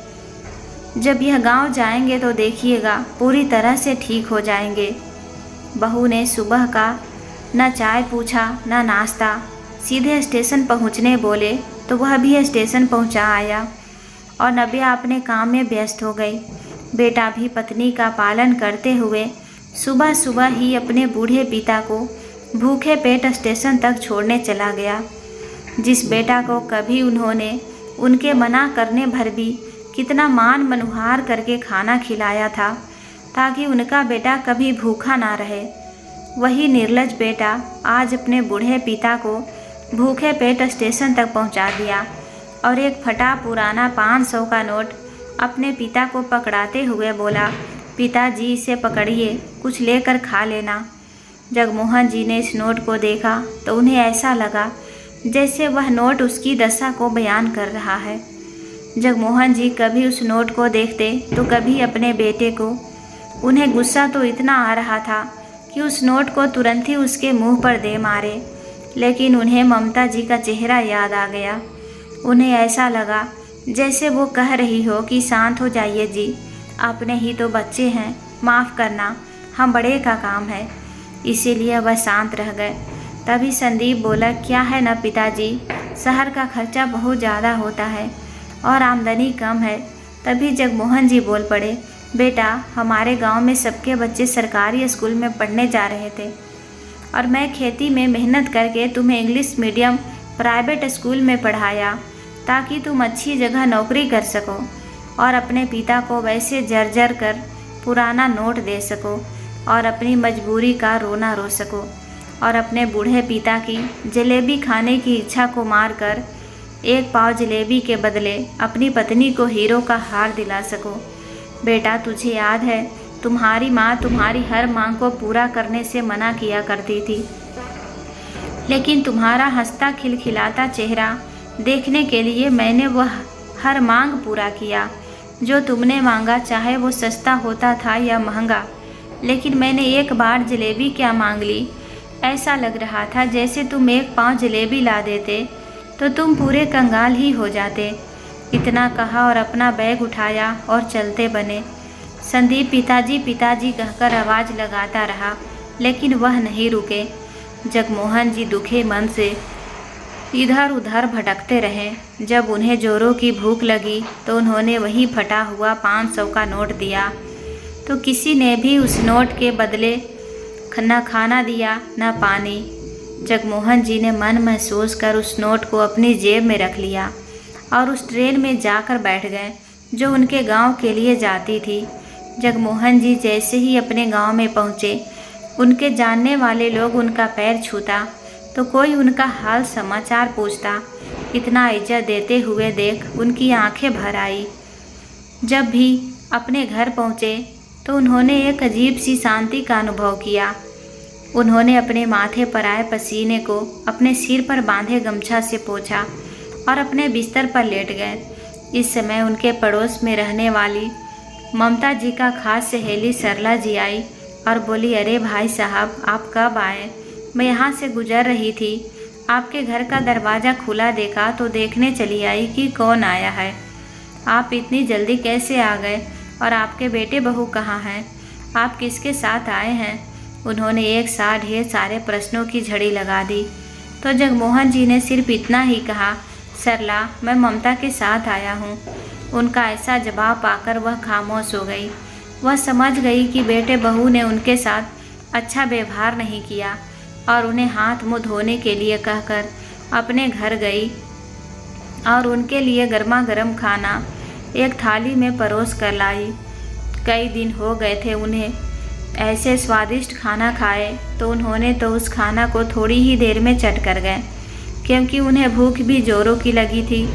जब यह गांव जाएंगे तो देखिएगा पूरी तरह से ठीक हो जाएंगे। बहू ने सुबह का न चाय पूछा न नाश्ता, सीधे स्टेशन पहुंचने बोले तो वह भी स्टेशन पहुंचा आया और नव्या अपने काम में व्यस्त हो गई। बेटा भी पत्नी का पालन करते हुए सुबह सुबह ही अपने बूढ़े पिता को भूखे पेट स्टेशन तक छोड़ने चला गया। जिस बेटा को कभी उन्होंने उनके मना करने भर भी कितना मान मनुहार करके खाना खिलाया था ताकि उनका बेटा कभी भूखा ना रहे, वही निर्लज बेटा आज अपने बूढ़े पिता को भूखे पेट स्टेशन तक पहुंचा दिया और एक फटा पुराना 500 का नोट अपने पिता को पकड़ाते हुए बोला, पिताजी इसे पकड़िए, कुछ लेकर खा लेना। जगमोहन जी ने इस नोट को देखा तो उन्हें ऐसा लगा जैसे वह नोट उसकी दशा को बयान कर रहा है। जगमोहन जी कभी उस नोट को देखते तो कभी अपने बेटे को। उन्हें गुस्सा तो इतना आ रहा था कि उस नोट को तुरंत ही उसके मुंह पर दे मारे, लेकिन उन्हें ममता जी का चेहरा याद आ गया। उन्हें ऐसा लगा जैसे वो कह रही हो कि शांत हो जाइए जी, अपने ही तो बच्चे हैं, माफ़ करना, हम बड़े का काम है। इसीलिए वह शांत रह गए। तभी संदीप बोला, क्या है ना पिताजी, शहर का खर्चा बहुत ज़्यादा होता है और आमदनी कम है। तभी जगमोहन जी बोल पड़े, बेटा हमारे गांव में सबके बच्चे सरकारी स्कूल में पढ़ने जा रहे थे और मैं खेती में मेहनत करके तुम्हें इंग्लिश मीडियम प्राइवेट स्कूल में पढ़ाया ताकि तुम अच्छी जगह नौकरी कर सको और अपने पिता को वैसे जर्जर कर पुराना नोट दे सको और अपनी मजबूरी का रोना रो सको और अपने बूढ़े पिता की जलेबी खाने की इच्छा को मारकर एक पाव जलेबी के बदले अपनी पत्नी को हीरो का हार दिला सको। बेटा तुझे याद है, तुम्हारी माँ तुम्हारी हर मांग को पूरा करने से मना किया करती थी, लेकिन तुम्हारा हंसता खिलखिलाता चेहरा देखने के लिए मैंने वह हर मांग पूरा किया जो तुमने मांगा, चाहे वो सस्ता होता था या महंगा। लेकिन मैंने एक बार जलेबी क्या मांग ली, ऐसा लग रहा था जैसे तुम एक पाव जलेबी ला देते तो तुम पूरे कंगाल ही हो जाते। इतना कहा और अपना बैग उठाया और चलते बने। संदीप पिताजी पिताजी कहकर आवाज़ लगाता रहा, लेकिन वह नहीं रुके। जगमोहन जी दुखे मन से इधर उधर भटकते रहे। जब उन्हें जोरों की भूख लगी तो उन्होंने वही फटा हुआ 500 का नोट दिया, तो किसी ने भी उस नोट के बदले न खाना दिया न पानी। जगमोहन जी ने मन महसूस कर उस नोट को अपनी जेब में रख लिया और उस ट्रेन में जाकर बैठ गए जो उनके गांव के लिए जाती थी। जगमोहन जी जैसे ही अपने गांव में पहुँचे, उनके जानने वाले लोग उनका पैर छूता तो कोई उनका हाल समाचार पूछता। इतना इज्जत देते हुए देख उनकी आंखें भर आई। जब भी अपने घर पहुँचे तो उन्होंने एक अजीब सी शांति का अनुभव किया। उन्होंने अपने माथे पर आए पसीने को अपने सिर पर बांधे गमछा से पोंछा और अपने बिस्तर पर लेट गए। इस समय उनके पड़ोस में रहने वाली ममता जी का खास सहेली सरला जी आई और बोली, अरे भाई साहब आप कब आए? मैं यहाँ से गुजर रही थी, आपके घर का दरवाज़ा खुला देखा तो देखने चली आई कि कौन आया है। आप इतनी जल्दी कैसे आ गए और आपके बेटे बहू कहाँ हैं? आप किसके साथ आए हैं? उन्होंने एक साथ ढेर सारे प्रश्नों की झड़ी लगा दी। तो जगमोहन जी ने सिर्फ इतना ही कहा, सरला मैं ममता के साथ आया हूँ। उनका ऐसा जवाब पाकर वह खामोश हो गई। वह समझ गई कि बेटे बहू ने उनके साथ अच्छा व्यवहार नहीं किया और उन्हें हाथ मुँह धोने के लिए कहकर अपने घर गई और उनके लिए गर्मा गर्म खाना एक थाली में परोस कर लाई। कई दिन हो गए थे उन्हें ऐसे स्वादिष्ट खाना खाए, तो उन्होंने तो उस खाना को थोड़ी ही देर में चट कर गए, क्योंकि उन्हें भूख भी जोरों की लगी थी।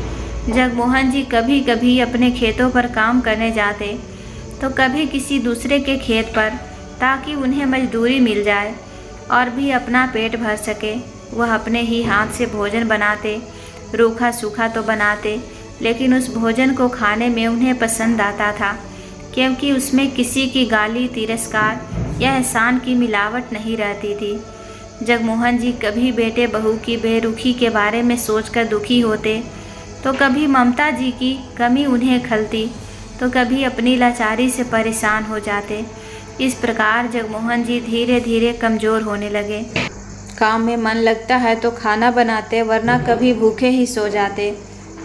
जगमोहन जी कभी कभी अपने खेतों पर काम करने जाते तो कभी किसी दूसरे के खेत पर, ताकि उन्हें मजदूरी मिल जाए और भी अपना पेट भर सके। वह अपने ही हाथ से भोजन बनाते, रूखा सूखा तो बनाते, लेकिन उस भोजन को खाने में उन्हें पसंद आता था, क्योंकि उसमें किसी की गाली तिरस्कार या एहसान की मिलावट नहीं रहती थी। जगमोहन जी कभी बेटे बहू की बेरुखी के बारे में सोचकर दुखी होते, तो कभी ममता जी की कमी उन्हें खलती, तो कभी अपनी लाचारी से परेशान हो जाते। इस प्रकार जगमोहन जी धीरे धीरे कमज़ोर होने लगे। काम में मन लगता है तो खाना बनाते, वरना कभी भूखे ही सो जाते,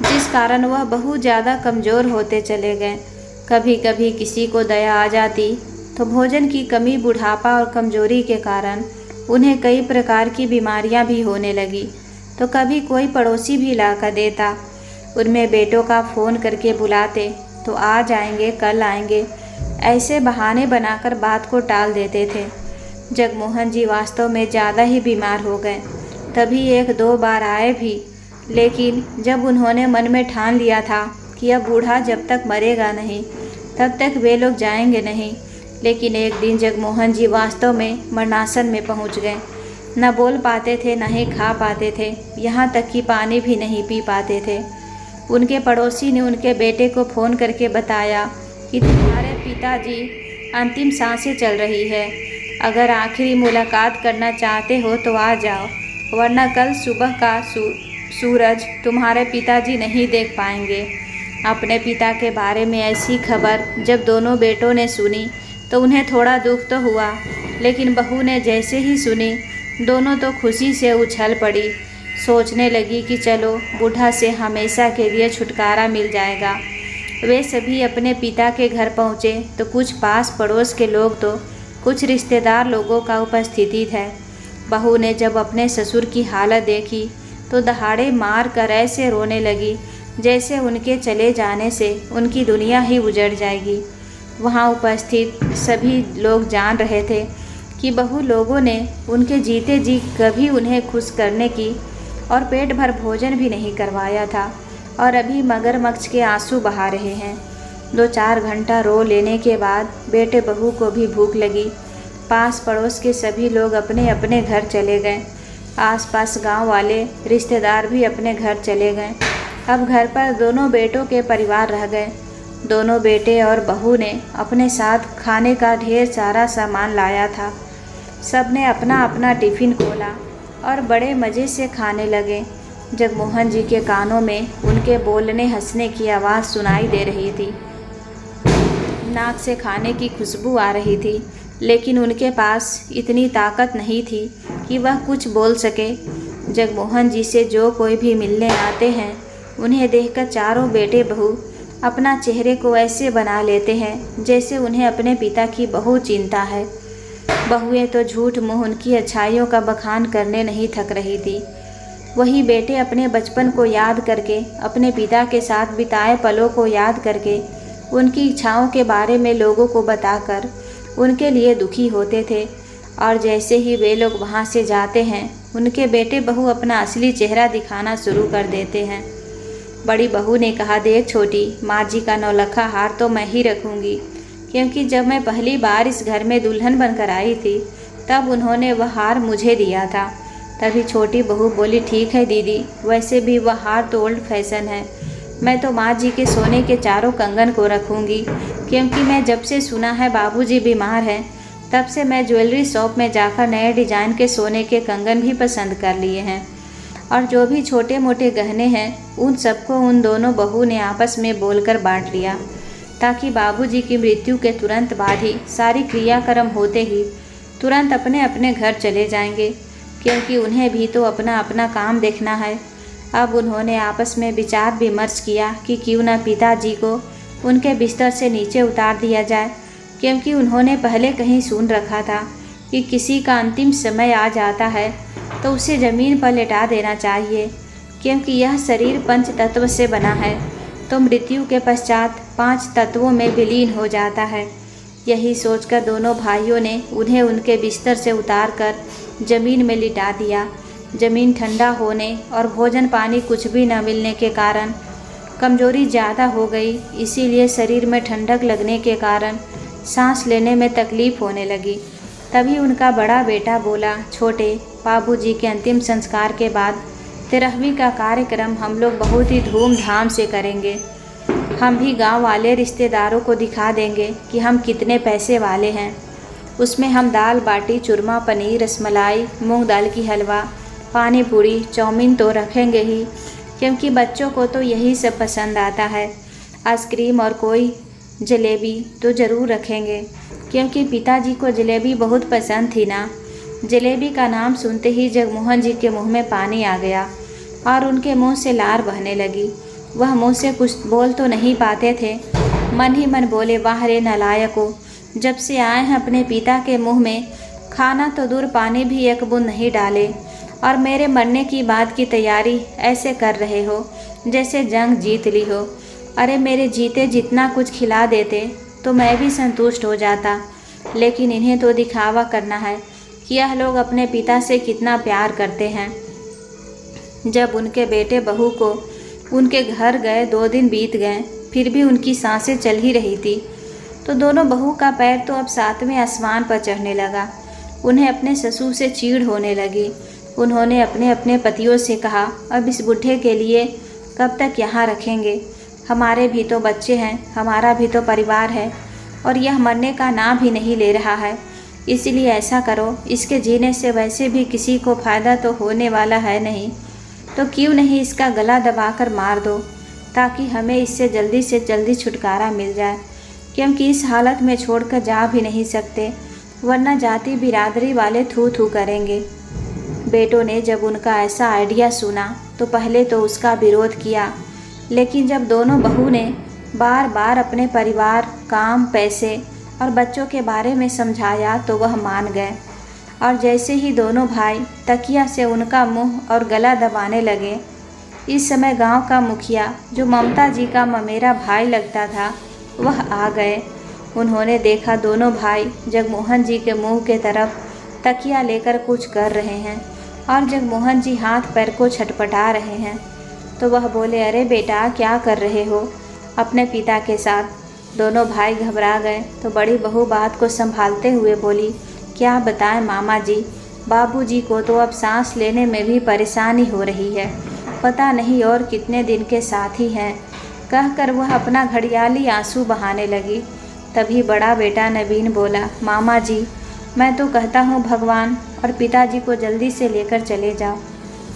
जिस कारण वह बहुत ज़्यादा कमज़ोर होते चले गए। कभी कभी किसी को दया आ जाती तो भोजन की कमी, बुढ़ापा और कमजोरी के कारण उन्हें कई प्रकार की बीमारियां भी होने लगी, तो कभी कोई पड़ोसी भी ला कर देता। उनमें बेटों का फ़ोन करके बुलाते तो आ जाएंगे, कल आएंगे, ऐसे बहाने बनाकर बात को टाल देते थे। जगमोहन जी वास्तव में ज़्यादा ही बीमार हो गए। तभी 1-2 बार आए भी, लेकिन जब उन्होंने मन में ठान लिया था कि अब बूढ़ा जब तक मरेगा नहीं तब तक वे लोग जाएंगे नहीं। लेकिन एक दिन जगमोहन जी वास्तव में मरणासन में पहुंच गए। न बोल पाते थे, न ही खा पाते थे, यहाँ तक कि पानी भी नहीं पी पाते थे। उनके पड़ोसी ने उनके बेटे को फ़ोन करके बताया कि तुम्हारे पिताजी अंतिम सांसें चल रही है, अगर आखिरी मुलाकात करना चाहते हो तो आ जाओ, वरना कल सुबह का सूरज तुम्हारे पिताजी नहीं देख पाएंगे। अपने पिता के बारे में ऐसी खबर जब दोनों बेटों ने सुनी तो उन्हें थोड़ा दुख तो हुआ, लेकिन बहू ने जैसे ही सुनी दोनों तो खुशी से उछल पड़ी। सोचने लगी कि चलो बूढ़ा से हमेशा के लिए छुटकारा मिल जाएगा। वे सभी अपने पिता के घर पहुँचे तो कुछ पास पड़ोस के लोग तो कुछ रिश्तेदार लोगों का उपस्थिति है। बहू ने जब अपने ससुर की हालत देखी तो दहाड़े मार कर ऐसे रोने लगी जैसे उनके चले जाने से उनकी दुनिया ही उजड़ जाएगी। वहाँ उपस्थित सभी लोग जान रहे थे कि बहू लोगों ने उनके जीते जी कभी उन्हें खुश करने की और पेट भर भोजन भी नहीं करवाया था, और अभी मगरमच्छ के आंसू बहा रहे हैं। 2-4 घंटा रो लेने के बाद बेटे बहू को भी भूख लगी। पास पड़ोस के सभी लोग अपने अपने घर चले गए। आसपास गांव वाले रिश्तेदार भी अपने घर चले गए। अब घर पर दोनों बेटों के परिवार रह गए। दोनों बेटे और बहू ने अपने साथ खाने का ढेर सारा सामान लाया था। सब ने अपना अपना टिफ़िन खोला और बड़े मज़े से खाने लगे। जगमोहन जी के कानों में उनके बोलने हंसने की आवाज़ सुनाई दे रही थी। नाक से खाने की खुशबू आ रही थी, लेकिन उनके पास इतनी ताकत नहीं थी कि वह कुछ बोल सके। जगमोहन जी से जो कोई भी मिलने आते हैं, उन्हें देखकर चारों बेटे बहू अपना चेहरे को ऐसे बना लेते हैं जैसे उन्हें अपने पिता की बहुत चिंता है। बहुएं तो झूठ मुँह उनकी अच्छाइयों का बखान करने नहीं थक रही थी। वही बेटे अपने बचपन को याद करके, अपने पिता के साथ बिताए पलों को याद करके, उनकी इच्छाओं के बारे में लोगों को बताकर उनके लिए दुखी होते थे। और जैसे ही वे लोग वहाँ से जाते हैं, उनके बेटे बहू अपना असली चेहरा दिखाना शुरू कर देते हैं। बड़ी बहू ने कहा, देख छोटी, माँ जी का नौलखा हार तो मैं ही रखूँगी, क्योंकि जब मैं पहली बार इस घर में दुल्हन बनकर आई थी तब उन्होंने वह हार मुझे दिया था। तभी छोटी बहू बोली, ठीक है दीदी, वैसे भी वह हार तो ओल्ड फैशन है। मैं तो माँ जी के सोने के चारों कंगन को रखूँगी, क्योंकि मैं जब से सुना है बाबूजी बीमार हैं, तब से मैं ज्वेलरी शॉप में जाकर नए डिज़ाइन के सोने के कंगन भी पसंद कर लिए हैं। और जो भी छोटे मोटे गहने हैं उन सबको उन दोनों बहू ने आपस में बोलकर बांट लिया, ताकि बाबूजी की मृत्यु के तुरंत बाद ही सारी क्रियाक्रम होते ही तुरंत अपने अपने घर चले जाएंगे, क्योंकि उन्हें भी तो अपना अपना काम देखना है। अब उन्होंने आपस में विचार विमर्श किया कि क्यों न पिताजी को उनके बिस्तर से नीचे उतार दिया जाए, क्योंकि उन्होंने पहले कहीं सुन रखा था कि किसी का अंतिम समय आ जाता है तो उसे ज़मीन पर लेटा देना चाहिए, क्योंकि यह शरीर 5 तत्व से बना है, तो मृत्यु के पश्चात 5 तत्वों में विलीन हो जाता है। यही सोचकर दोनों भाइयों ने उन्हें उनके बिस्तर से उतारकर ज़मीन में लिटा दिया। ज़मीन ठंडा होने और भोजन पानी कुछ भी न मिलने के कारण कमजोरी ज़्यादा हो गई, इसीलिए शरीर में ठंडक लगने के कारण सांस लेने में तकलीफ़ होने लगी। तभी उनका बड़ा बेटा बोला, छोटे, बाबूजी के अंतिम संस्कार के बाद 13वीं का कार्यक्रम हम लोग बहुत ही धूमधाम से करेंगे। हम भी गांव वाले रिश्तेदारों को दिखा देंगे कि हम कितने पैसे वाले हैं। उसमें हम दाल बाटी, चूरमा, पनीर, रसमलाई, मूंग दाल की हलवा, पानी पूरी, चाउमीन तो रखेंगे ही, क्योंकि बच्चों को तो यही सब पसंद आता है। आइसक्रीम और कोई जलेबी तो ज़रूर रखेंगे, क्योंकि पिताजी को जलेबी बहुत पसंद थी ना। जलेबी का नाम सुनते ही जगमोहन जी के मुंह में पानी आ गया और उनके मुंह से लार बहने लगी। वह मुंह से कुछ बोल तो नहीं पाते थे, मन ही मन बोले, वाह रे नालायकों, जब से आए हैं अपने पिता के मुंह में खाना तो दूर पानी भी एक बूंद नहीं डाले, और मेरे मरने की बात की तैयारी ऐसे कर रहे हो जैसे जंग जीत ली हो। अरे मेरे जीते जितना कुछ खिला देते तो मैं भी संतुष्ट हो जाता, लेकिन इन्हें तो दिखावा करना है कि यह लोग अपने पिता से कितना प्यार करते हैं। जब उनके बेटे बहू को उनके घर गए 2 दिन बीत गए, फिर भी उनकी सांसें चल ही रही थी, तो दोनों बहू का पैर तो अब 7वें आसमान पर चढ़ने लगा। उन्हें अपने ससुर से चीड़ होने लगी। उन्होंने अपने अपने पतियों से कहा, अब इस बुढ़े के लिए कब तक यहाँ रखेंगे? हमारे भी तो बच्चे हैं, हमारा भी तो परिवार है, और यह मरने का नाम भी नहीं ले रहा है। इसलिए ऐसा करो, इसके जीने से वैसे भी किसी को फ़ायदा तो होने वाला है नहीं, तो क्यों नहीं इसका गला दबाकर मार दो, ताकि हमें इससे जल्दी से जल्दी छुटकारा मिल जाए, क्योंकि इस हालत में छोड़कर जा भी नहीं सकते, वरना जाति बिरादरी वाले थू थू करेंगे। बेटों ने जब उनका ऐसा आइडिया सुना तो पहले तो उसका विरोध किया, लेकिन जब दोनों बहू ने बार बार अपने परिवार, काम, पैसे और बच्चों के बारे में समझाया तो वह मान गए। और जैसे ही दोनों भाई तकिया से उनका मुंह और गला दबाने लगे, इस समय गांव का मुखिया, जो ममता जी का ममेरा भाई लगता था, वह आ गए। उन्होंने देखा दोनों भाई जगमोहन जी के मुंह के तरफ तकिया लेकर कुछ कर रहे हैं और जगमोहन जी हाथ पैर को छटपटा रहे हैं। तो वह बोले, अरे बेटा, क्या कर रहे हो अपने पिता के साथ? दोनों भाई घबरा गए। तो बड़ी बहू बात को संभालते हुए बोली, क्या बताएं मामा जी, बाबूजी को तो अब सांस लेने में भी परेशानी हो रही है, पता नहीं और कितने दिन के साथी हैं। कहकर वह अपना घड़ियाली आंसू बहाने लगी। तभी बड़ा बेटा नवीन बोला, मामा जी, मैं तो कहता हूँ भगवान और पिताजी को जल्दी से लेकर चले जाओ,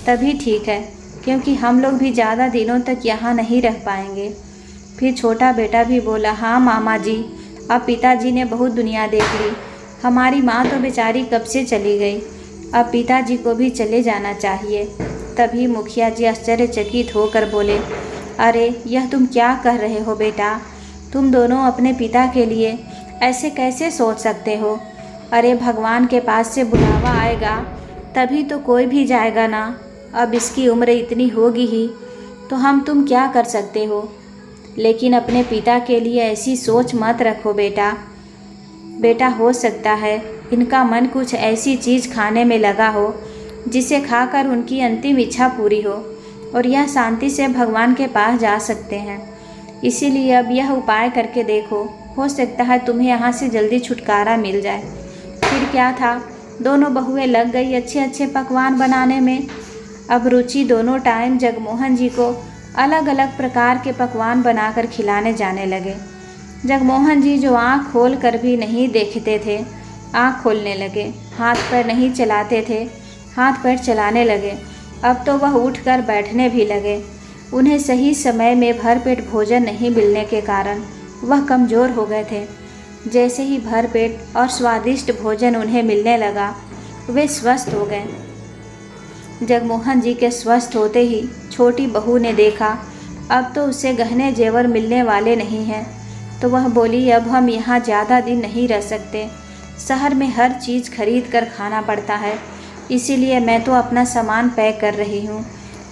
तभी ठीक है, क्योंकि हम लोग भी ज़्यादा दिनों तक यहाँ नहीं रह पाएंगे। फिर छोटा बेटा भी बोला, हाँ मामा जी, अब पिताजी ने बहुत दुनिया देख ली, हमारी माँ तो बेचारी कब से चली गई, अब पिताजी को भी चले जाना चाहिए। तभी मुखिया जी आश्चर्यचकित होकर बोले, अरे यह तुम क्या कह रहे हो बेटा? तुम दोनों अपने पिता के लिए ऐसे कैसे सोच सकते हो? अरे भगवान के पास से बुलावा आएगा तभी तो कोई भी जाएगा ना। अब इसकी उम्र इतनी होगी ही, तो हम तुम क्या कर सकते हो? लेकिन अपने पिता के लिए ऐसी सोच मत रखो बेटा। बेटा, हो सकता है इनका मन कुछ ऐसी चीज़ खाने में लगा हो जिसे खाकर उनकी अंतिम इच्छा पूरी हो और यह शांति से भगवान के पास जा सकते हैं। इसीलिए अब यह उपाय करके देखो, हो सकता है तुम्हें यहाँ से जल्दी छुटकारा मिल जाए। फिर क्या था, दोनों बहुएं लग गई अच्छे अच्छे पकवान बनाने में। अब रुचि दोनों टाइम जगमोहन जी को अलग अलग प्रकार के पकवान बनाकर खिलाने जाने लगे। जगमोहन जी, जो आँख खोल कर भी नहीं देखते थे, आँख खोलने लगे। हाथ पैर नहीं चलाते थे, हाथ पैर चलाने लगे। अब तो वह उठकर बैठने भी लगे। उन्हें सही समय में भरपेट भोजन नहीं मिलने के कारण वह कमज़ोर हो गए थे। जैसे ही भरपेट और स्वादिष्ट भोजन उन्हें मिलने लगा, वे स्वस्थ हो गए। जगमोहन जी के स्वस्थ होते ही छोटी बहू ने देखा अब तो उसे गहने जेवर मिलने वाले नहीं हैं, तो वह बोली, अब हम यहाँ ज़्यादा दिन नहीं रह सकते, शहर में हर चीज़ खरीद कर खाना पड़ता है, इसीलिए मैं तो अपना सामान पैक कर रही हूँ।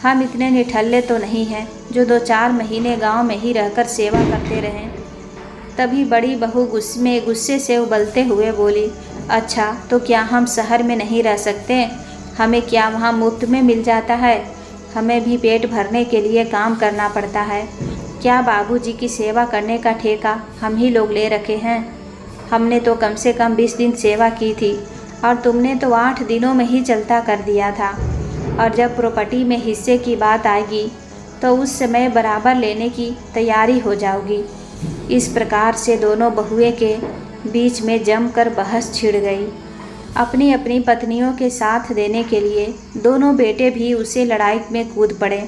हम इतने निठल्ले तो नहीं हैं जो 2-4 महीने गांव में ही रहकर सेवा करते रहें। तभी बड़ी बहू गुस्से से उबलते हुए बोली, अच्छा तो क्या हम शहर में नहीं रह सकते? हमें क्या वहाँ मुफ्त में मिल जाता है? हमें भी पेट भरने के लिए काम करना पड़ता है। क्या बाबूजी की सेवा करने का ठेका हम ही लोग ले रखे हैं? हमने तो कम से कम 20 दिन सेवा की थी और तुमने तो 8 दिनों में ही चलता कर दिया था। और जब प्रॉपर्टी में हिस्से की बात आएगी तो उस समय बराबर लेने की तैयारी हो जाओगी। इस प्रकार से दोनों बहुएं के बीच में जमकर बहस छिड़ गई। अपनी अपनी पत्नियों के साथ देने के लिए दोनों बेटे भी उसे लड़ाई में कूद पड़े।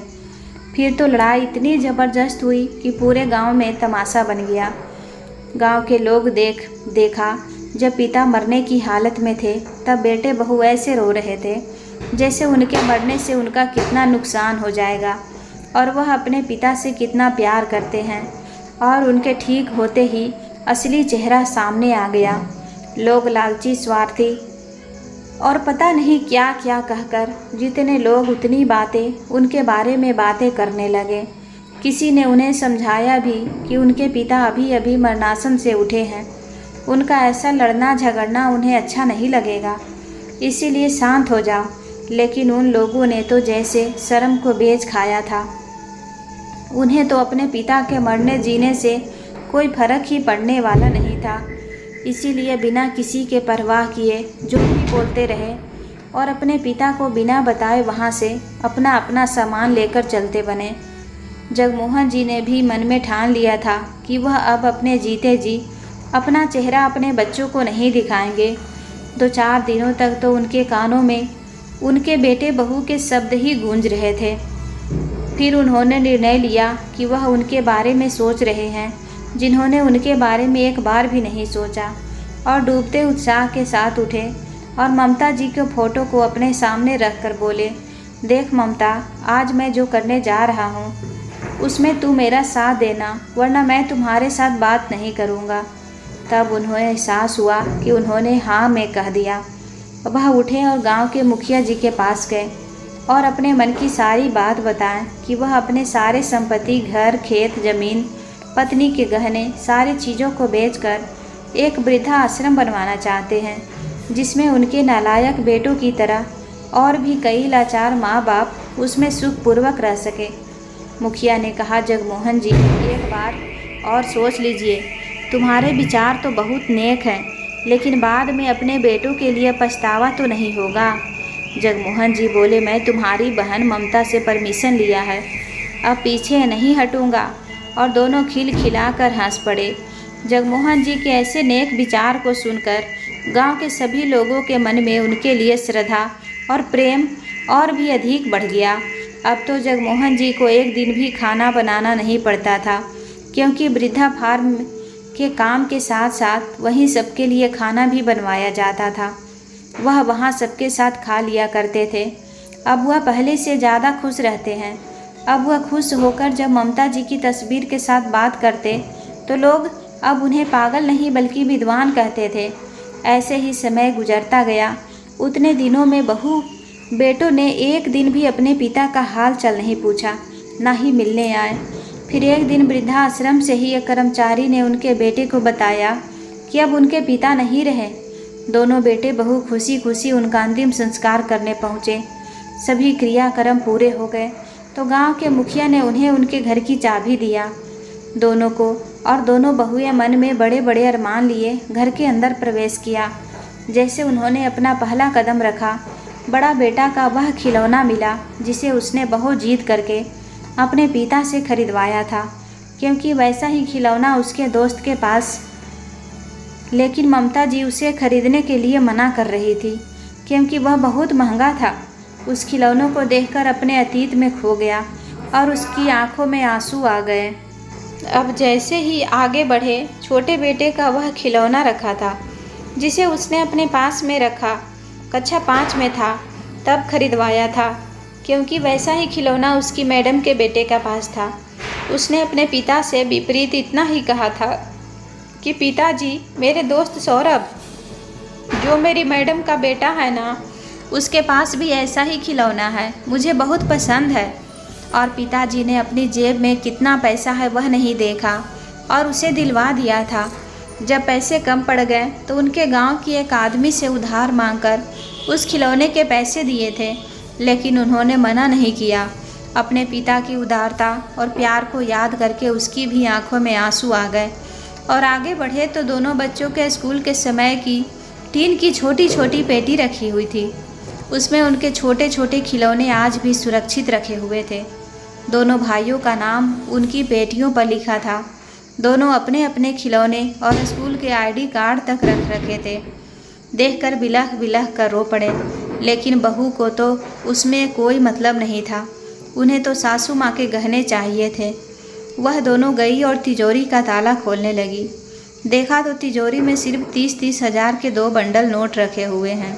फिर तो लड़ाई इतनी ज़बरदस्त हुई कि पूरे गांव में तमाशा बन गया। गांव के लोग देखा जब पिता मरने की हालत में थे तब बेटे बहू ऐसे रो रहे थे जैसे उनके मरने से उनका कितना नुकसान हो जाएगा और वह अपने पिता से कितना प्यार करते हैं। और उनके ठीक होते ही असली चेहरा सामने आ गया। लोग लालची, स्वार्थी और पता नहीं क्या क्या कहकर जितने लोग उतनी बातें उनके बारे में बातें करने लगे। किसी ने उन्हें समझाया भी कि उनके पिता अभी अभी मरणासन से उठे हैं, उनका ऐसा लड़ना झगड़ना उन्हें अच्छा नहीं लगेगा, इसीलिए शांत हो जाओ। लेकिन उन लोगों ने तो जैसे शर्म को बेच खाया था। उन्हें तो अपने पिता के मरने जीने से कोई फर्क ही पड़ने वाला नहीं था। इसीलिए बिना किसी के परवाह किए जो भी बोलते रहे और अपने पिता को बिना बताए वहाँ से अपना अपना सामान लेकर चलते बने। जगमोहन जी ने भी मन में ठान लिया था कि वह अब अपने जीते जी अपना चेहरा अपने बच्चों को नहीं दिखाएंगे। 2-4 दिनों तक तो उनके कानों में उनके बेटे बहू के शब्द ही गूंज रहे थे। फिर उन्होंने निर्णय लिया कि वह उनके बारे में सोच रहे हैं जिन्होंने उनके बारे में एक बार भी नहीं सोचा, और डूबते उत्साह के साथ उठे और ममता जी के फ़ोटो को अपने सामने रख कर बोले, देख ममता, आज मैं जो करने जा रहा हूँ उसमें तू मेरा साथ देना, वरना मैं तुम्हारे साथ बात नहीं करूँगा। तब उन्हें एहसास हुआ कि उन्होंने हाँ में कह दिया। वह उठे और गांव के मुखिया जी के पास गए और अपने मन की सारी बात बताएं कि वह अपने सारे संपत्ति, घर, खेत, ज़मीन, पत्नी के गहने, सारी चीज़ों को बेचकर एक वृद्धा आश्रम बनवाना चाहते हैं, जिसमें उनके नालायक बेटों की तरह और भी कई लाचार माँ बाप उसमें सुखपूर्वक रह सके। मुखिया ने कहा, जगमोहन जी, एक बार और सोच लीजिए। तुम्हारे विचार तो बहुत नेक हैं, लेकिन बाद में अपने बेटों के लिए पछतावा तो नहीं होगा। जगमोहन जी बोले, मैं तुम्हारी बहन ममता से परमिशन लिया है, अब पीछे नहीं हटूँगा। और दोनों खिलखिलाकर हंस पड़े। जगमोहन जी के ऐसे नेक विचार को सुनकर गांव के सभी लोगों के मन में उनके लिए श्रद्धा और प्रेम और भी अधिक बढ़ गया। अब तो जगमोहन जी को एक दिन भी खाना बनाना नहीं पड़ता था, क्योंकि वृद्धा फार्म के काम के साथ साथ वहीं सबके लिए खाना भी बनवाया जाता था। वह वहाँ सबके साथ खा लिया करते थे। अब वह पहले से ज़्यादा खुश रहते हैं। अब वह खुश होकर जब ममता जी की तस्वीर के साथ बात करते तो लोग अब उन्हें पागल नहीं बल्कि विद्वान कहते थे। ऐसे ही समय गुजरता गया। उतने दिनों में बहू बेटों ने एक दिन भी अपने पिता का हाल चाल नहीं पूछा, ना ही मिलने आए। फिर एक दिन वृद्धाश्रम से ही एक कर्मचारी ने उनके बेटे को बताया कि अब उनके पिता नहीं रहे। दोनों बेटे बहू खुशी खुशी उनका अंतिम संस्कार करने पहुँचे। सभी क्रियाक्रम पूरे हो गए तो गांव के मुखिया ने उन्हें उनके घर की चाबी दिया दोनों को, और दोनों बहुएं मन में बड़े बड़े अरमान लिए घर के अंदर प्रवेश किया। जैसे उन्होंने अपना पहला कदम रखा, बड़ा बेटा का वह खिलौना मिला जिसे उसने बहुत जीत करके अपने पिता से खरीदवाया था, क्योंकि वैसा ही खिलौना उसके दोस्त के पास, लेकिन ममता जी उसे खरीदने के लिए मना कर रही थी क्योंकि वह बहुत महंगा था। उस खिलौनों को देखकर अपने अतीत में खो गया और उसकी आंखों में आंसू आ गए। अब जैसे ही आगे बढ़े, छोटे बेटे का वह खिलौना रखा था जिसे उसने अपने पास में रखा, कक्षा 5 में था तब खरीदवाया था, क्योंकि वैसा ही खिलौना उसकी मैडम के बेटे का पास था। उसने अपने पिता से विपरीत इतना ही कहा था कि पिताजी, मेरे दोस्त सौरभ जो मेरी मैडम का बेटा है ना, उसके पास भी ऐसा ही खिलौना है, मुझे बहुत पसंद है। और पिताजी ने अपनी जेब में कितना पैसा है वह नहीं देखा और उसे दिलवा दिया था। जब पैसे कम पड़ गए तो उनके गांव की एक आदमी से उधार मांगकर उस खिलौने के पैसे दिए थे, लेकिन उन्होंने मना नहीं किया। अपने पिता की उदारता और प्यार को याद करके उसकी भी आंखों में आंसू आ गए। और आगे बढ़े तो दोनों बच्चों के स्कूल के समय की टीन की छोटी छोटी पेटी रखी हुई थी। उसमें उनके छोटे छोटे खिलौने आज भी सुरक्षित रखे हुए थे। दोनों भाइयों का नाम उनकी पेटियों पर लिखा था। दोनों अपने अपने खिलौने और स्कूल के आईडी कार्ड तक रख रखे थे। देखकर बिलख बिलख कर रो पड़े, लेकिन बहू को तो उसमें कोई मतलब नहीं था। उन्हें तो सासू माँ के गहने चाहिए थे। वह दोनों गई और तिजोरी का ताला खोलने लगी। देखा तो तिजोरी में सिर्फ 30-30 हज़ार के 2 बंडल नोट रखे हुए हैं।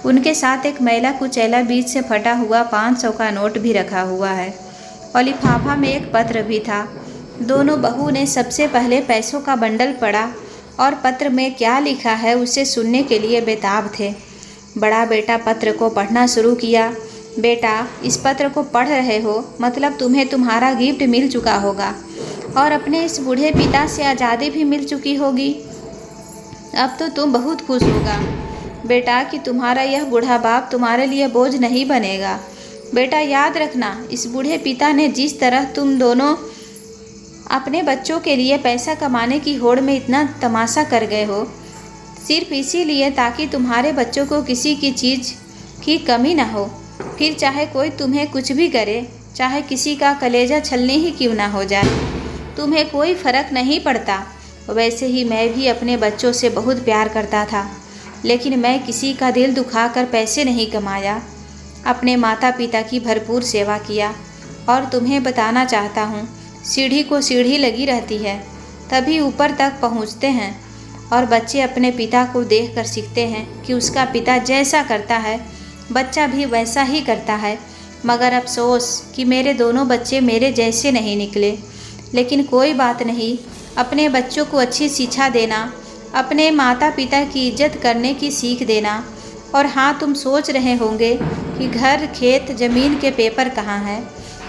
उनके साथ एक मैला कुचैला बीच से फटा हुआ 500 का नोट भी रखा हुआ है और लिफाफा में एक पत्र भी था। दोनों बहू ने सबसे पहले पैसों का बंडल पढ़ा और पत्र में क्या लिखा है उसे सुनने के लिए बेताब थे। बड़ा बेटा पत्र को पढ़ना शुरू किया। बेटा, इस पत्र को पढ़ रहे हो, मतलब तुम्हें तुम्हारा गिफ्ट मिल चुका होगा और अपने इस बूढ़े पिता से आज़ादी भी मिल चुकी होगी। अब तो तुम बहुत खुश होगा बेटा कि तुम्हारा यह बूढ़ा बाप तुम्हारे लिए बोझ नहीं बनेगा। बेटा याद रखना, इस बूढ़े पिता ने जिस तरह तुम दोनों अपने बच्चों के लिए पैसा कमाने की होड़ में इतना तमाशा कर गए हो, सिर्फ इसीलिए ताकि तुम्हारे बच्चों को किसी की चीज़ की कमी ना हो। फिर चाहे कोई तुम्हें कुछ भी करे, चाहे किसी का कलेजा छलने ही क्यों ना हो जाए, तुम्हें कोई फ़र्क नहीं पड़ता। वैसे ही मैं भी अपने बच्चों से बहुत प्यार करता था, लेकिन मैं किसी का दिल दुखाकर पैसे नहीं कमाया। अपने माता पिता की भरपूर सेवा किया। और तुम्हें बताना चाहता हूँ, सीढ़ी को सीढ़ी लगी रहती है, तभी ऊपर तक पहुँचते हैं। और बच्चे अपने पिता को देखकर सीखते हैं कि उसका पिता जैसा करता है बच्चा भी वैसा ही करता है। मगर अफसोस कि मेरे दोनों बच्चे मेरे जैसे नहीं निकले। लेकिन कोई बात नहीं, अपने बच्चों को अच्छी शिक्षा देना, अपने माता पिता की इज्जत करने की सीख देना। और हाँ, तुम सोच रहे होंगे कि घर, खेत, ज़मीन के पेपर कहाँ हैं,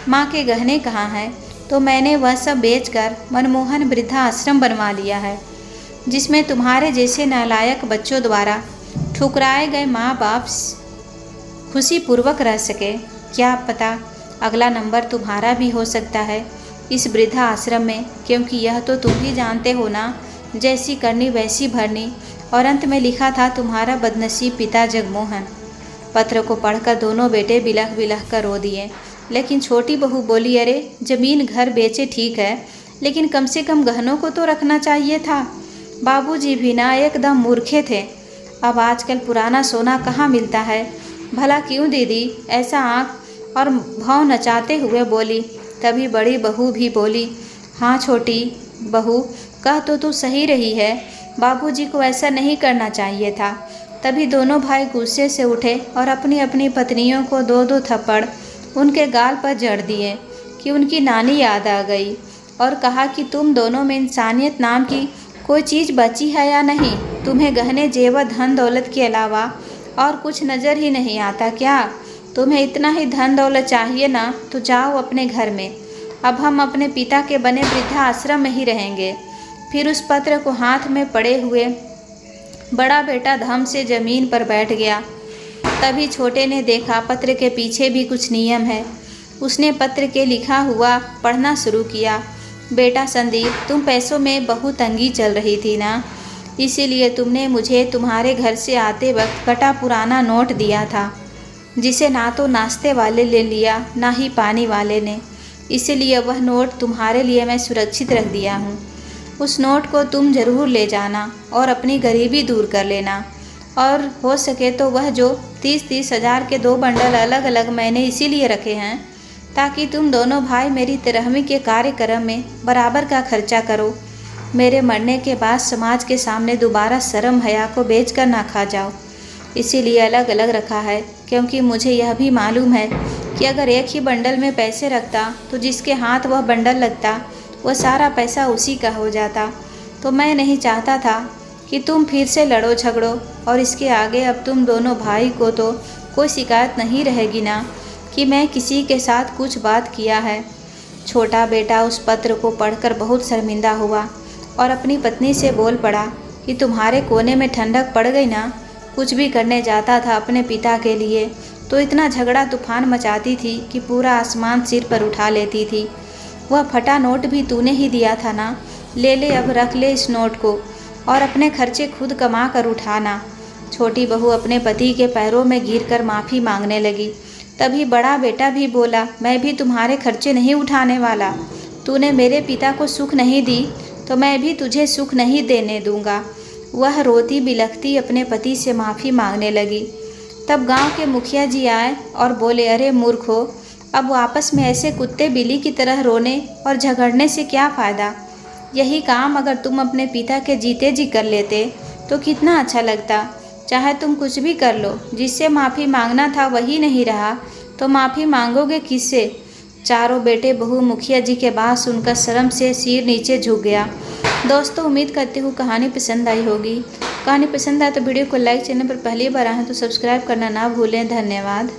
माँ के गहने कहाँ हैं, तो मैंने वह सब बेचकर मनमोहन वृद्धाश्रम बनवा लिया है, जिसमें तुम्हारे जैसे नालायक बच्चों द्वारा ठुकराए गए माँ बाप खुशीपूर्वक रह सके। क्या पता अगला नंबर तुम्हारा भी हो सकता है इस वृद्धाश्रम में, क्योंकि यह तो तुम भी जानते हो ना, जैसी करनी वैसी भरनी। और अंत में लिखा था तुम्हारा बदनसीब पिता जगमोहन। पत्र को पढ़कर दोनों बेटे बिलख बिलख कर रो दिए। लेकिन छोटी बहू बोली, अरे ज़मीन घर बेचे ठीक है, लेकिन कम से कम गहनों को तो रखना चाहिए था। बाबूजी भी ना एकदम मूर्खे थे। अब आजकल पुराना सोना कहाँ मिलता है। भला क्यों दीदी ऐसा आँख और भाव नचाते हुए बोली। तभी बड़ी बहू भी बोली, हाँ छोटी बहू, कह तो तू सही रही है, बाबूजी को ऐसा नहीं करना चाहिए था। तभी दोनों भाई गुस्से से उठे और अपनी अपनी पत्नियों को दो दो थप्पड़ उनके गाल पर जड़ दिए कि उनकी नानी याद आ गई। और कहा कि तुम दोनों में इंसानियत नाम की कोई चीज़ बची है या नहीं। तुम्हें गहने जेवर धन दौलत के अलावा और कुछ नज़र ही नहीं आता क्या। तुम्हें इतना ही धन दौलत चाहिए ना, तो जाओ अपने घर में। अब हम अपने पिता के बने वृद्धाश्रम में ही रहेंगे। फिर उस पत्र को हाथ में पड़े हुए बड़ा बेटा धम से ज़मीन पर बैठ गया। तभी छोटे ने देखा पत्र के पीछे भी कुछ नियम है। उसने पत्र के लिखा हुआ पढ़ना शुरू किया। बेटा संदीप, तुम पैसों में बहुत तंगी चल रही थी ना, इसीलिए तुमने मुझे तुम्हारे घर से आते वक्त कटा पुराना नोट दिया था, जिसे ना तो नाश्ते वाले ले लिया ना ही पानी वाले ने। इसीलिए वह नोट तुम्हारे लिए मैं सुरक्षित रख दिया हूँ। उस नोट को तुम ज़रूर ले जाना और अपनी गरीबी दूर कर लेना। और हो सके तो वह जो 30-30 हज़ार के 2 बंडल अलग अलग मैंने इसीलिए रखे हैं ताकि तुम दोनों भाई मेरी तिरहमी के कार्यक्रम में बराबर का खर्चा करो। मेरे मरने के बाद समाज के सामने दोबारा शर्म हया को बेच कर ना खा जाओ। इसीलिए अलग अलग रखा है, क्योंकि मुझे यह भी मालूम है कि अगर एक ही बंडल में पैसे रखता तो जिसके हाथ वह बंडल लगता वह सारा पैसा उसी का हो जाता। तो मैं नहीं चाहता था कि तुम फिर से लड़ो झगड़ो। और इसके आगे अब तुम दोनों भाई को तो कोई शिकायत नहीं रहेगी ना कि मैं किसी के साथ कुछ बात किया है। छोटा बेटा उस पत्र को पढ़कर बहुत शर्मिंदा हुआ और अपनी पत्नी से बोल पड़ा कि तुम्हारे कोने में ठंडक पड़ गई ना। कुछ भी करने जाता था अपने पिता के लिए तो इतना झगड़ा तूफान मचाती थी कि पूरा आसमान सिर पर उठा लेती थी। वह फटा नोट भी तूने ही दिया था ना, ले ले, अब रख ले इस नोट को और अपने खर्चे खुद कमा कर उठाना। छोटी बहू अपने पति के पैरों में गिरकर माफ़ी मांगने लगी। तभी बड़ा बेटा भी बोला, मैं भी तुम्हारे खर्चे नहीं उठाने वाला। तूने मेरे पिता को सुख नहीं दी तो मैं भी तुझे सुख नहीं देने दूंगा। वह रोती बिलखती अपने पति से माफ़ी मांगने लगी। तब गांव के मुखिया जी आए और बोले, अरे मूर्खो, अब आपस में ऐसे कुत्ते बिल्ली की तरह रोने और झगड़ने से क्या फ़ायदा। यही काम अगर तुम अपने पिता के जीते जी कर लेते तो कितना अच्छा लगता। चाहे तुम कुछ भी कर लो, जिससे माफ़ी मांगना था वही नहीं रहा तो माफ़ी मांगोगे किससे। चारों बेटे बहू मुखिया जी के बात सुनकर शर्म से सिर नीचे झुक गया। दोस्तों, उम्मीद करती हूँ कहानी पसंद आई होगी। कहानी पसंद आए तो वीडियो को लाइक, चैनल पर पहली बार आए तो सब्सक्राइब करना ना भूलें। धन्यवाद।